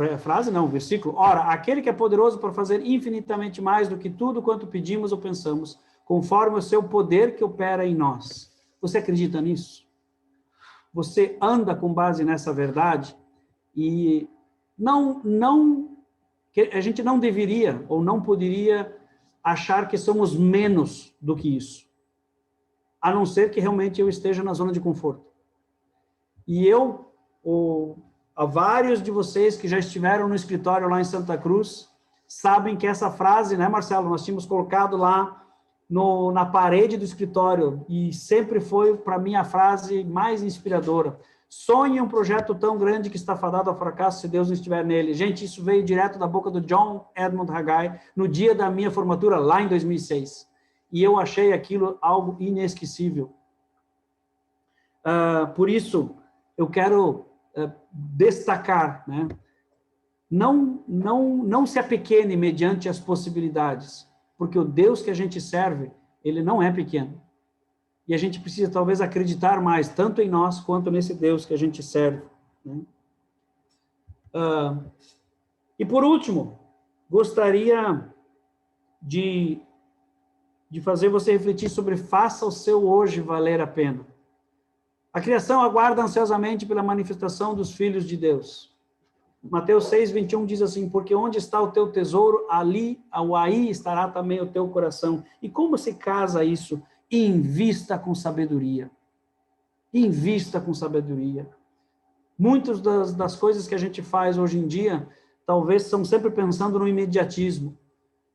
versículo. Ora, aquele que é poderoso para fazer infinitamente mais do que tudo quanto pedimos ou pensamos, conforme o seu poder que opera em nós. Você acredita nisso? Você anda com base nessa verdade? E que a gente não deveria ou não poderia achar que somos menos do que isso, a não ser que realmente eu esteja na zona de conforto. E há vários de vocês que já estiveram no escritório lá em Santa Cruz, sabem que essa frase, né, Marcelo, nós tínhamos colocado lá na parede do escritório, e sempre foi, para mim, a frase mais inspiradora. Sonhe um projeto tão grande que está fadado ao fracasso se Deus não estiver nele. Gente, isso veio direto da boca do John Edmund Haggai, no dia da minha formatura, lá em 2006. E eu achei aquilo algo inesquecível. Por isso, eu quero destacar, né? Não se apequene mediante as possibilidades, porque o Deus que a gente serve, ele não é pequeno. E a gente precisa talvez acreditar mais, tanto em nós, quanto nesse Deus que a gente serve, né? E por último, gostaria de fazer você refletir sobre faça o seu hoje valer a pena. A criação aguarda ansiosamente pela manifestação dos filhos de Deus. Mateus 6:21 diz assim, porque onde está o teu tesouro, aí estará também o teu coração. E como se casa isso? Invista com sabedoria. Invista com sabedoria. Muitas das coisas que a gente faz hoje em dia, talvez são sempre pensando no imediatismo.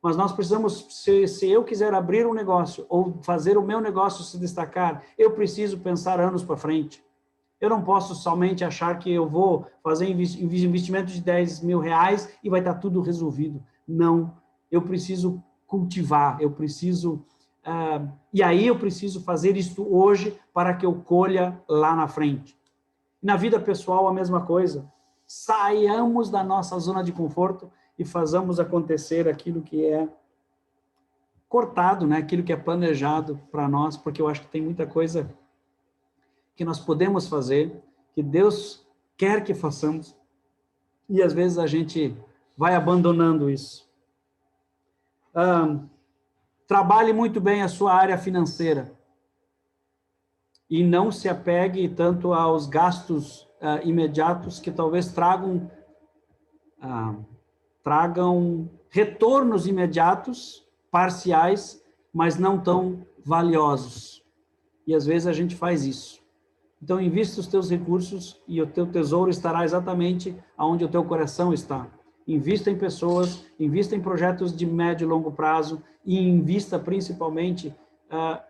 Mas nós precisamos, se eu quiser abrir um negócio ou fazer o meu negócio se destacar, eu preciso pensar anos para frente. Eu não posso somente achar que eu vou fazer investimento de 10 mil reais e vai estar tudo resolvido. Não, eu preciso cultivar, eu preciso... e aí eu preciso fazer isso hoje para que eu colha lá na frente. Na vida pessoal, a mesma coisa. Saiamos da nossa zona de conforto e façamos acontecer aquilo que é cortado, né? Aquilo que é planejado para nós, porque eu acho que tem muita coisa que nós podemos fazer, que Deus quer que façamos, e às vezes a gente vai abandonando isso. Trabalhe muito bem a sua área financeira e não se apegue tanto aos gastos imediatos que talvez tragam retornos imediatos, parciais, mas não tão valiosos. E às vezes a gente faz isso. Então, invista os teus recursos e o teu tesouro estará exatamente onde o teu coração está. Invista em pessoas, invista em projetos de médio e longo prazo e invista principalmente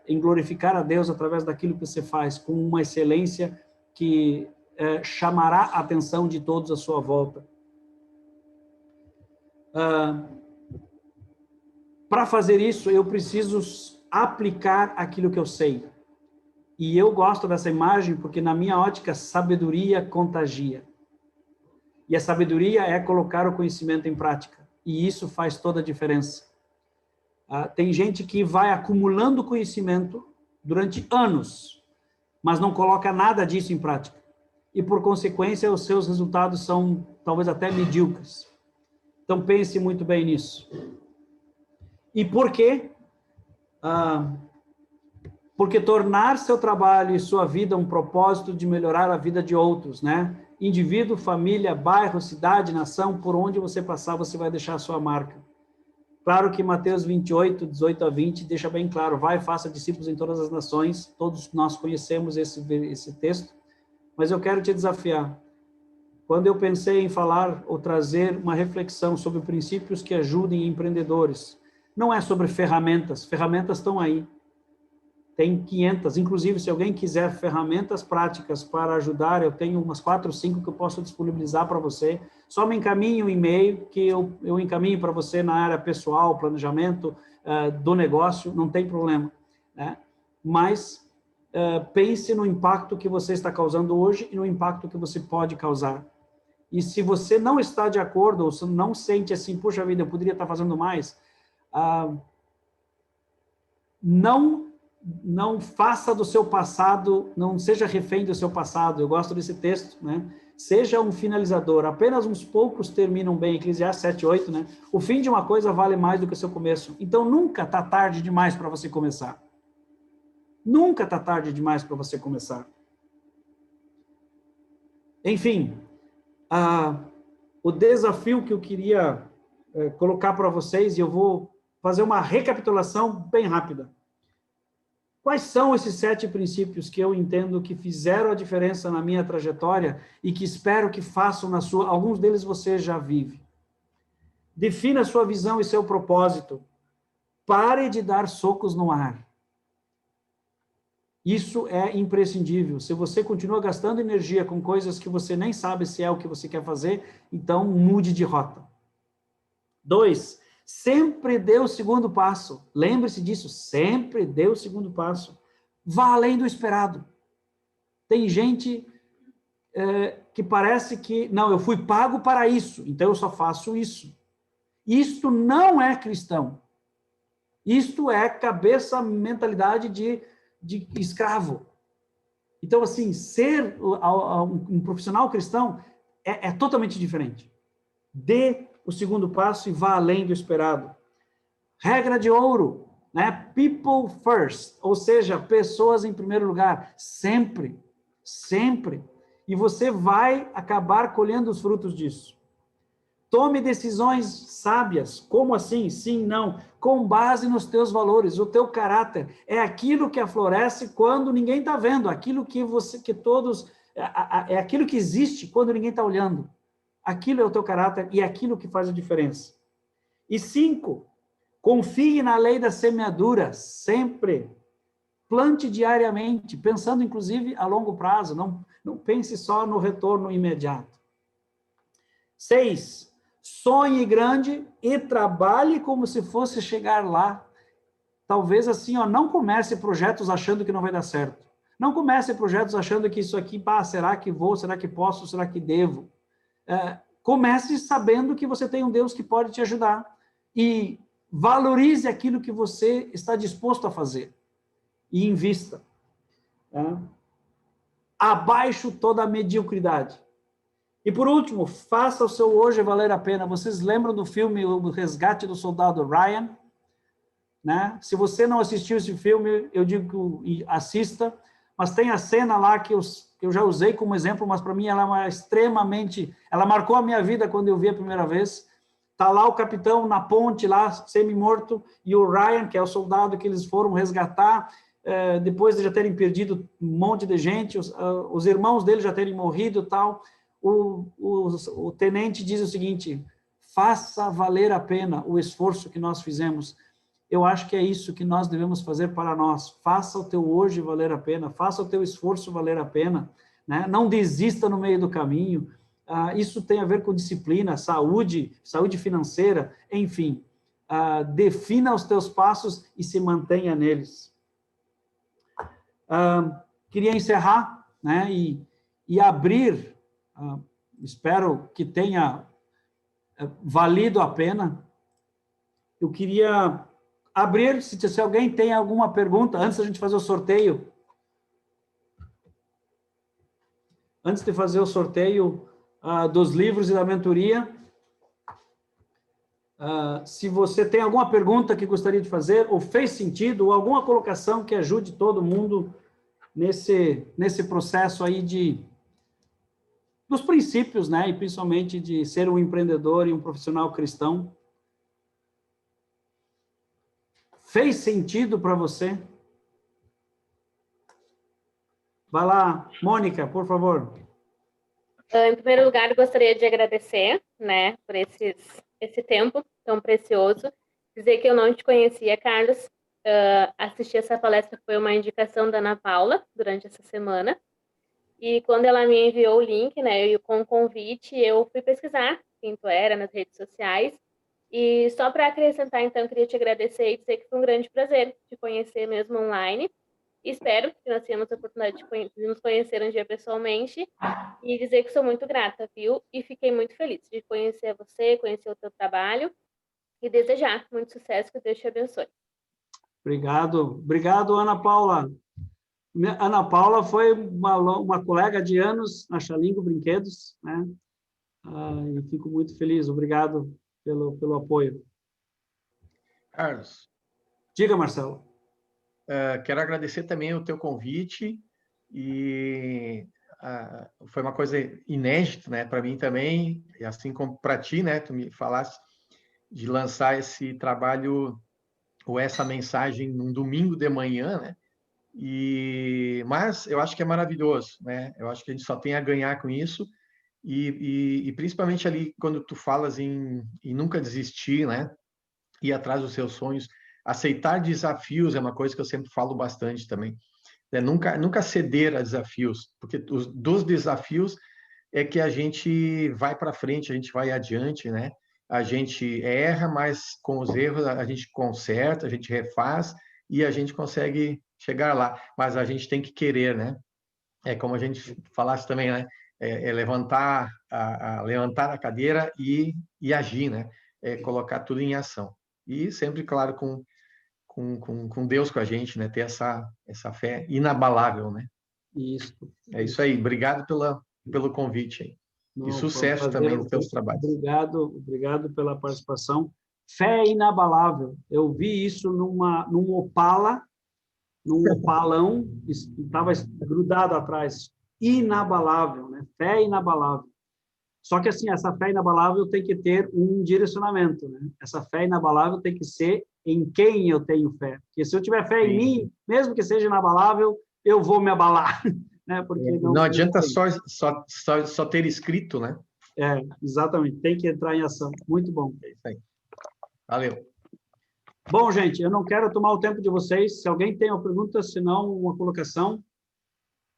em glorificar a Deus através daquilo que você faz, com uma excelência que chamará a atenção de todos à sua volta. Para fazer isso, eu preciso aplicar aquilo que eu sei. E eu gosto dessa imagem porque, na minha ótica, sabedoria contagia. E a sabedoria é colocar o conhecimento em prática. E isso faz toda a diferença. Tem gente que vai acumulando conhecimento durante anos, mas não coloca nada disso em prática. E, por consequência, os seus resultados são talvez até medíocres. Então, pense muito bem nisso. E por quê? Porque tornar seu trabalho e sua vida um propósito de melhorar a vida de outros, né? Indivíduo, família, bairro, cidade, nação, por onde você passar, você vai deixar a sua marca. Claro que Mateus 28, 18 a 20, deixa bem claro, vai e faça discípulos em todas as nações, todos nós conhecemos esse texto, mas eu quero te desafiar. Quando eu pensei em falar ou trazer uma reflexão sobre princípios que ajudem empreendedores, não é sobre ferramentas estão aí. Tem 500, inclusive, se alguém quiser ferramentas práticas para ajudar, eu tenho umas 4 ou 5 que eu posso disponibilizar para você. Só me encaminhe um e-mail que eu encaminho para você na área pessoal, planejamento do negócio, não tem problema, né? Mas pense no impacto que você está causando hoje e no impacto que você pode causar. E se você não está de acordo, ou se não sente assim, puxa vida, eu poderia estar fazendo mais, não faça do seu passado, não seja refém do seu passado. Eu gosto desse texto, né? Seja um finalizador. Apenas uns poucos terminam bem. Eclesiastes 7:8, né? O fim de uma coisa vale mais do que o seu começo. Então, nunca está tarde demais para você começar. Nunca está tarde demais para você começar. Enfim, o desafio que eu queria colocar para vocês, e eu vou fazer uma recapitulação bem rápida. Quais são esses 7 princípios que eu entendo que fizeram a diferença na minha trajetória e que espero que façam na sua? Alguns deles você já vive. Defina a sua visão e seu propósito. Pare de dar socos no ar. Isso é imprescindível. Se você continua gastando energia com coisas que você nem sabe se é o que você quer fazer, então mude de rota. 2, sempre dê o segundo passo. Lembre-se disso, sempre dê o segundo passo. Vá além do esperado. Tem gente que parece que, não, eu fui pago para isso, então eu só faço isso. Isto não é cristão. Isto é mentalidade de escravo. Então, assim, ser um profissional cristão é totalmente diferente. Dê o segundo passo e vá além do esperado. Regra de ouro, né? People first, ou seja, pessoas em primeiro lugar, sempre, sempre. E você vai acabar colhendo os frutos disso. Tome decisões sábias. Como assim? Sim, não. Com base nos teus valores, o teu caráter. É aquilo que aflorece quando ninguém está vendo. Aquilo que todos... É aquilo que existe quando ninguém está olhando. Aquilo é o teu caráter e é aquilo que faz a diferença. E 5, confie na lei da semeadura, sempre. Plante diariamente, pensando inclusive a longo prazo, não pense só no retorno imediato. 6, sonhe grande e trabalhe como se fosse chegar lá. Talvez assim, não comece projetos achando que não vai dar certo. Não comece projetos achando que isso aqui, será que vou, será que posso, será que devo? Comece sabendo que você tem um Deus que pode te ajudar e valorize aquilo que você está disposto a fazer e invista. Abaixo toda a mediocridade. E por último, faça o seu hoje valer a pena. Vocês lembram do filme O Resgate do Soldado Ryan? Né? Se você não assistiu esse filme, eu digo que assista, mas tem a cena lá que eu já usei como exemplo, mas para mim ela é ela marcou a minha vida quando eu vi a primeira vez. Tá lá o capitão na ponte, lá, semi-morto, e o Ryan, que é o soldado que eles foram resgatar, depois de já terem perdido um monte de gente, os irmãos dele já terem morrido e tal. O tenente diz o seguinte: faça valer a pena o esforço que nós fizemos. Eu acho que é isso que nós devemos fazer para nós. Faça o teu hoje valer a pena, faça o teu esforço valer a pena, né? Não desista no meio do caminho. Isso tem a ver com disciplina, saúde financeira, enfim. Defina os teus passos e se mantenha neles. Queria encerrar, né, e abrir, espero que tenha valido a pena. Eu queria abrir, se alguém tem alguma pergunta, antes da gente fazer o sorteio. Antes de fazer o sorteio dos livros e da mentoria, se você tem alguma pergunta que gostaria de fazer, ou fez sentido, ou alguma colocação que ajude todo mundo nesse processo aí dos princípios, né, e principalmente de ser um empreendedor e um profissional cristão. Fez sentido para você? Vai lá, Mônica, por favor.
Em primeiro lugar, eu gostaria de agradecer, né, por esse tempo tão precioso. Dizer que eu não te conhecia, Carlos. Assistir essa palestra foi uma indicação da Ana Paula durante essa semana. E quando ela me enviou o link, né, com o convite, eu fui pesquisar quem tu era nas redes sociais. E só para acrescentar, então, eu queria te agradecer e dizer que foi um grande prazer te conhecer mesmo online. Espero que nós tenhamos a oportunidade de nos conhecer um dia pessoalmente e dizer que sou muito grata, viu? E fiquei muito feliz de conhecer você, conhecer o teu trabalho e desejar muito sucesso, que Deus te abençoe.
Obrigado, Ana Paula. Ana Paula foi uma colega de anos na Xalingo Brinquedos, né? E fico muito feliz. Obrigado pelo apoio.
Carlos.
Diga, Marcelo.
Quero agradecer também o teu convite e foi uma coisa inédita, né, para mim também, e assim como para ti, né, tu me falaste de lançar esse trabalho ou essa mensagem num domingo de manhã, né? Mas eu acho que é maravilhoso, né? Eu acho que a gente só tem a ganhar com isso e principalmente ali quando tu falas em nunca desistir, né? Ir atrás dos seus sonhos. Aceitar desafios é uma coisa que eu sempre falo bastante também. Nunca ceder a desafios, porque dos desafios é que a gente vai para frente, a gente vai adiante, né? A gente erra, mas com os erros a gente conserta, a gente refaz e a gente consegue chegar lá. Mas a gente tem que querer, né? É como a gente falasse também, né? Levantar a cadeira e agir, né? Colocar tudo em ação. E sempre, claro, com Deus com a gente, né? Ter essa fé inabalável, né?
Isso.
É isso aí. Obrigado pelo convite aí.
Não,
E
foi um
sucesso
prazer.
também nos teus trabalhos.
Obrigado pela participação. Fé inabalável. Eu vi isso num Opala, num opalão, estava grudado atrás. Inabalável, né? Fé inabalável. Só que, assim, essa fé inabalável tem que ter um direcionamento, né? Essa fé inabalável tem que ser em quem eu tenho fé. Porque se eu tiver fé em mim, mesmo que seja inabalável, eu vou me abalar, né? Porque
Não adianta só ter escrito, né?
Exatamente. Tem que entrar em ação. Muito bom.
É isso aí. Valeu.
Bom, gente, eu não quero tomar o tempo de vocês. Se alguém tem uma pergunta, se não, uma colocação,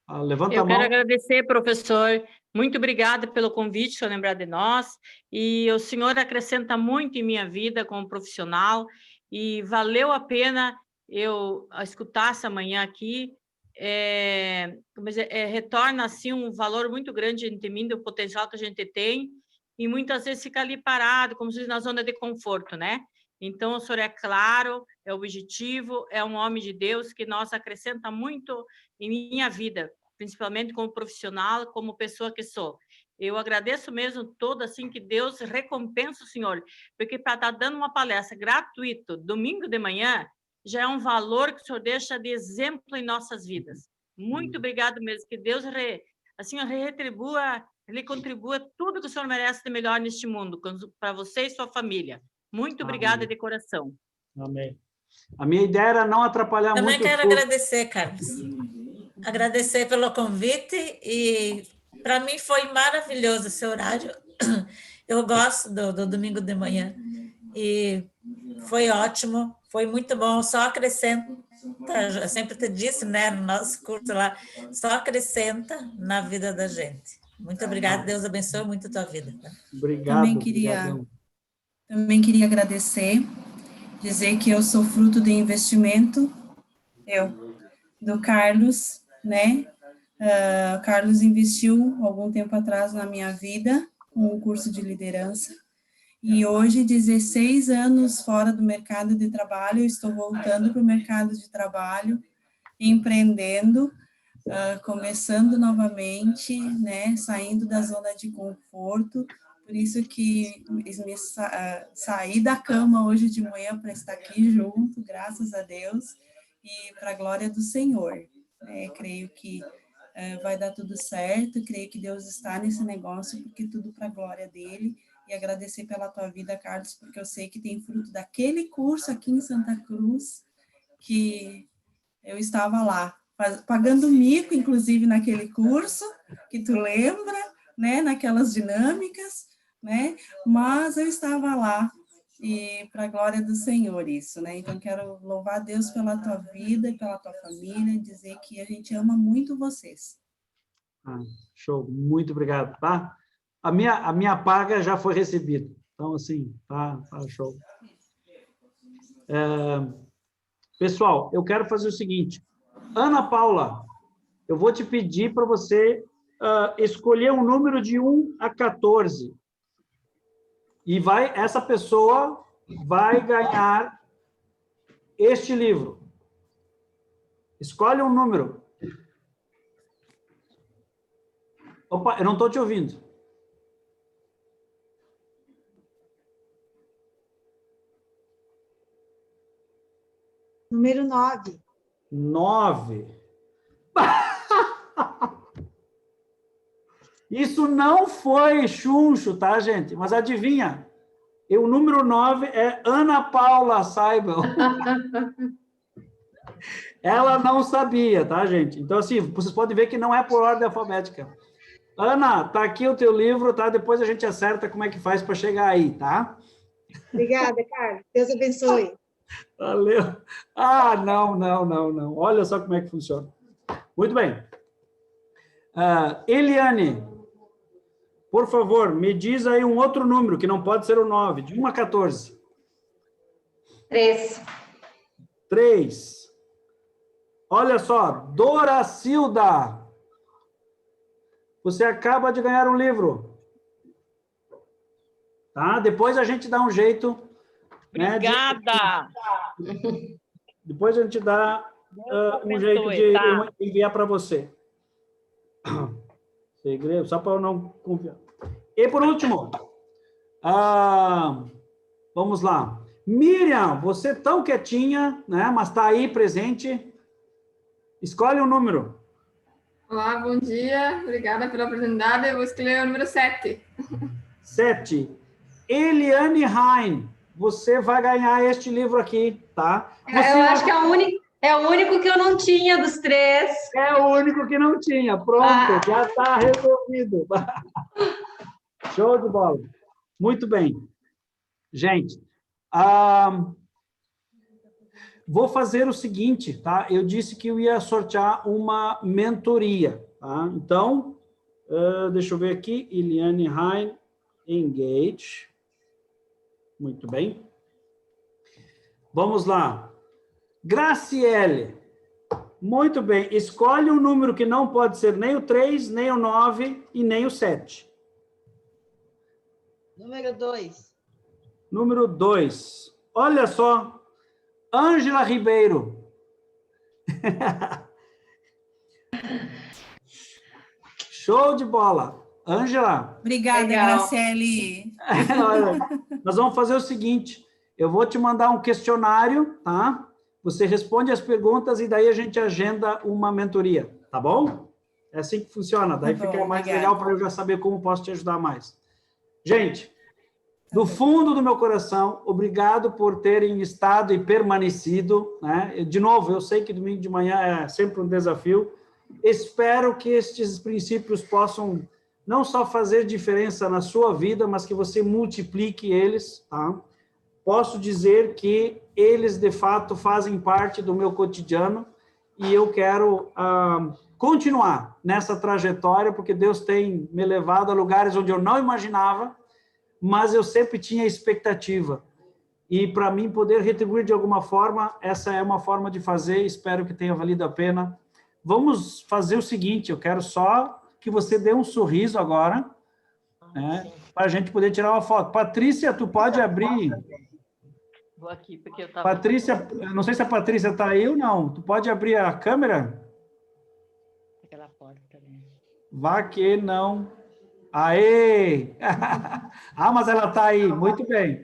levanta a
Eu
mão.
quero agradecer, professor. Muito obrigada pelo convite, por lembrar de nós. E o senhor acrescenta muito em minha vida como profissional. E valeu a pena eu escutar essa manhã aqui. Retorna assim um valor muito grande entre mim do potencial que a gente tem. E muitas vezes fica ali parado, como se fosse na zona de conforto, né? Então, o senhor é claro, é objetivo, é um homem de Deus que nos acrescenta muito em minha vida, principalmente como profissional, como pessoa que sou. Eu agradeço mesmo todo, assim, que Deus recompensa o senhor, porque para estar dando uma palestra gratuita, domingo de manhã, já é um valor que o senhor deixa de exemplo em nossas vidas. Muito obrigado mesmo, que Deus retribua, ele contribua tudo que o senhor merece de melhor neste mundo, para você e sua família. Muito obrigada de coração.
Amém. A minha ideia era não atrapalhar
Também
muito.
quero agradecer, Carlos. Agradecer pelo convite e para mim foi maravilhoso esse horário. Eu gosto do domingo de manhã e foi ótimo, foi muito bom. Só acrescenta, eu sempre te disse, né, no nosso curso lá, só acrescenta na vida da gente. Muito obrigada, Deus abençoe muito a tua vida.
Obrigado.
Também queria agradecer, dizer que eu sou fruto de investimento, do Carlos, né? O Carlos investiu algum tempo atrás na minha vida, com um curso de liderança, e hoje, 16 anos fora do mercado de trabalho, eu estou voltando para o mercado de trabalho, empreendendo, começando novamente, né? Saindo da zona de conforto. Por isso que saí da cama hoje de manhã para estar aqui junto, graças a Deus, e para a glória do Senhor. Creio que vai dar tudo certo, creio que Deus está nesse negócio, porque tudo para a glória dele, e agradecer pela tua vida, Carlos, porque eu sei que tem fruto daquele curso aqui em Santa Cruz, que eu estava lá, pagando mico, inclusive, naquele curso, que tu lembra, né, naquelas dinâmicas, né, mas eu estava lá, e para a glória do Senhor isso, né, então quero louvar a Deus pela tua vida e pela tua família, dizer que a gente ama muito vocês.
Show, muito obrigado, tá? A minha paga já foi recebida, então, assim, tá show. Pessoal, eu quero fazer o seguinte, Ana Paula, eu vou te pedir para você escolher um número de 1 a 14. E essa pessoa vai ganhar este livro. Escolhe um número. Opa, eu não estou te ouvindo.
Número 9.
9. Isso não foi chuncho, tá, gente? Mas adivinha? O número 9 é Ana Paula Seibel. Ela não sabia, tá, gente? Então, assim, vocês podem ver que não é por ordem alfabética. Ana, tá aqui o teu livro, tá? Depois a gente acerta como é que faz para chegar aí, tá?
Obrigada, Carlos. Deus abençoe.
Valeu. Não. Olha só como é que funciona. Muito bem. Eliane, por favor, me diz aí um outro número, que não pode ser o 9, de 1 a 14.
3.
3. Olha só, Doracilda, você acaba de ganhar um livro. Tá? Depois a gente dá um jeito.
Obrigada!
Depois a gente dá um jeito de enviar para você. Segredo, só para eu não confiar. E por último, vamos lá. Miriam, você tão quietinha, né? Mas está aí presente. Escolhe um número.
Olá, bom dia. Obrigada pela oportunidade. Eu vou escolher o número 7.
7. Eliane Hein, você vai ganhar este livro aqui, tá?
Eu acho que é o único que eu não tinha dos 3.
É o único que não tinha. Pronto, já está resolvido. Show de bola. Muito bem. Gente, vou fazer o seguinte, tá? Eu disse que eu ia sortear uma mentoria, tá? Então, deixa eu ver aqui. Eliane Hein, Engage. Muito bem. Vamos lá. Graciele. Muito bem. Escolhe um número que não pode ser nem o 3, nem o 9 e nem o 7.
Número 2.
Número 2. Olha só. Ângela Ribeiro. Show de bola. Ângela.
Obrigada, Graciele.
Nós vamos fazer o seguinte. Eu vou te mandar um questionário, tá? Você responde as perguntas e daí a gente agenda uma mentoria, tá bom? É assim que funciona. Daí fica mais legal para eu já saber como posso te ajudar mais. Gente, do fundo do meu coração, obrigado por terem estado e permanecido, né? De novo, eu sei que domingo de manhã é sempre um desafio. Espero que estes princípios possam não só fazer diferença na sua vida, mas que você multiplique eles, tá? Posso dizer que eles, de fato, fazem parte do meu cotidiano e eu quero continuar nessa trajetória, porque Deus tem me levado a lugares onde eu não imaginava, mas eu sempre tinha expectativa. E, para mim, poder retribuir de alguma forma, essa é uma forma de fazer, espero que tenha valido a pena. Vamos fazer o seguinte, eu quero só que você dê um sorriso agora, né, para a gente poder tirar uma foto. Patrícia, tu pode abrir...
Vou aqui, porque eu tava...
Patrícia, não sei se a Patrícia está aí ou não. Tu pode abrir a câmera?
Aquela porta também.
Vá que não. Aê! Mas ela está aí. Muito bem.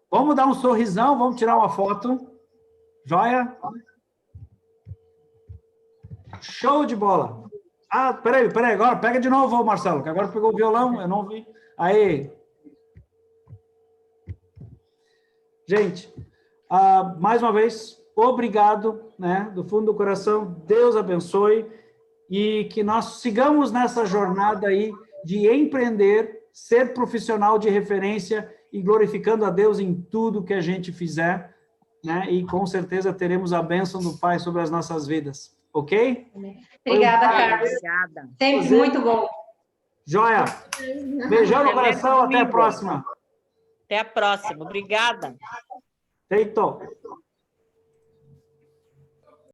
Vamos dar um sorrisão, vamos tirar uma foto. Joia? Show de bola. Peraí, agora pega de novo, Marcelo, que agora pegou o violão, eu não vi. Aê! Gente, mais uma vez, obrigado, né, do fundo do coração, Deus abençoe, e que nós sigamos nessa jornada aí de empreender, ser profissional de referência e glorificando a Deus em tudo que a gente fizer, né, e com certeza teremos a bênção do Pai sobre as nossas vidas, ok?
Obrigada, Carlos.
Obrigada.
Sempre muito bom.
Joia! Beijão no coração, até a próxima.
Até a próxima. Obrigada.
Feito.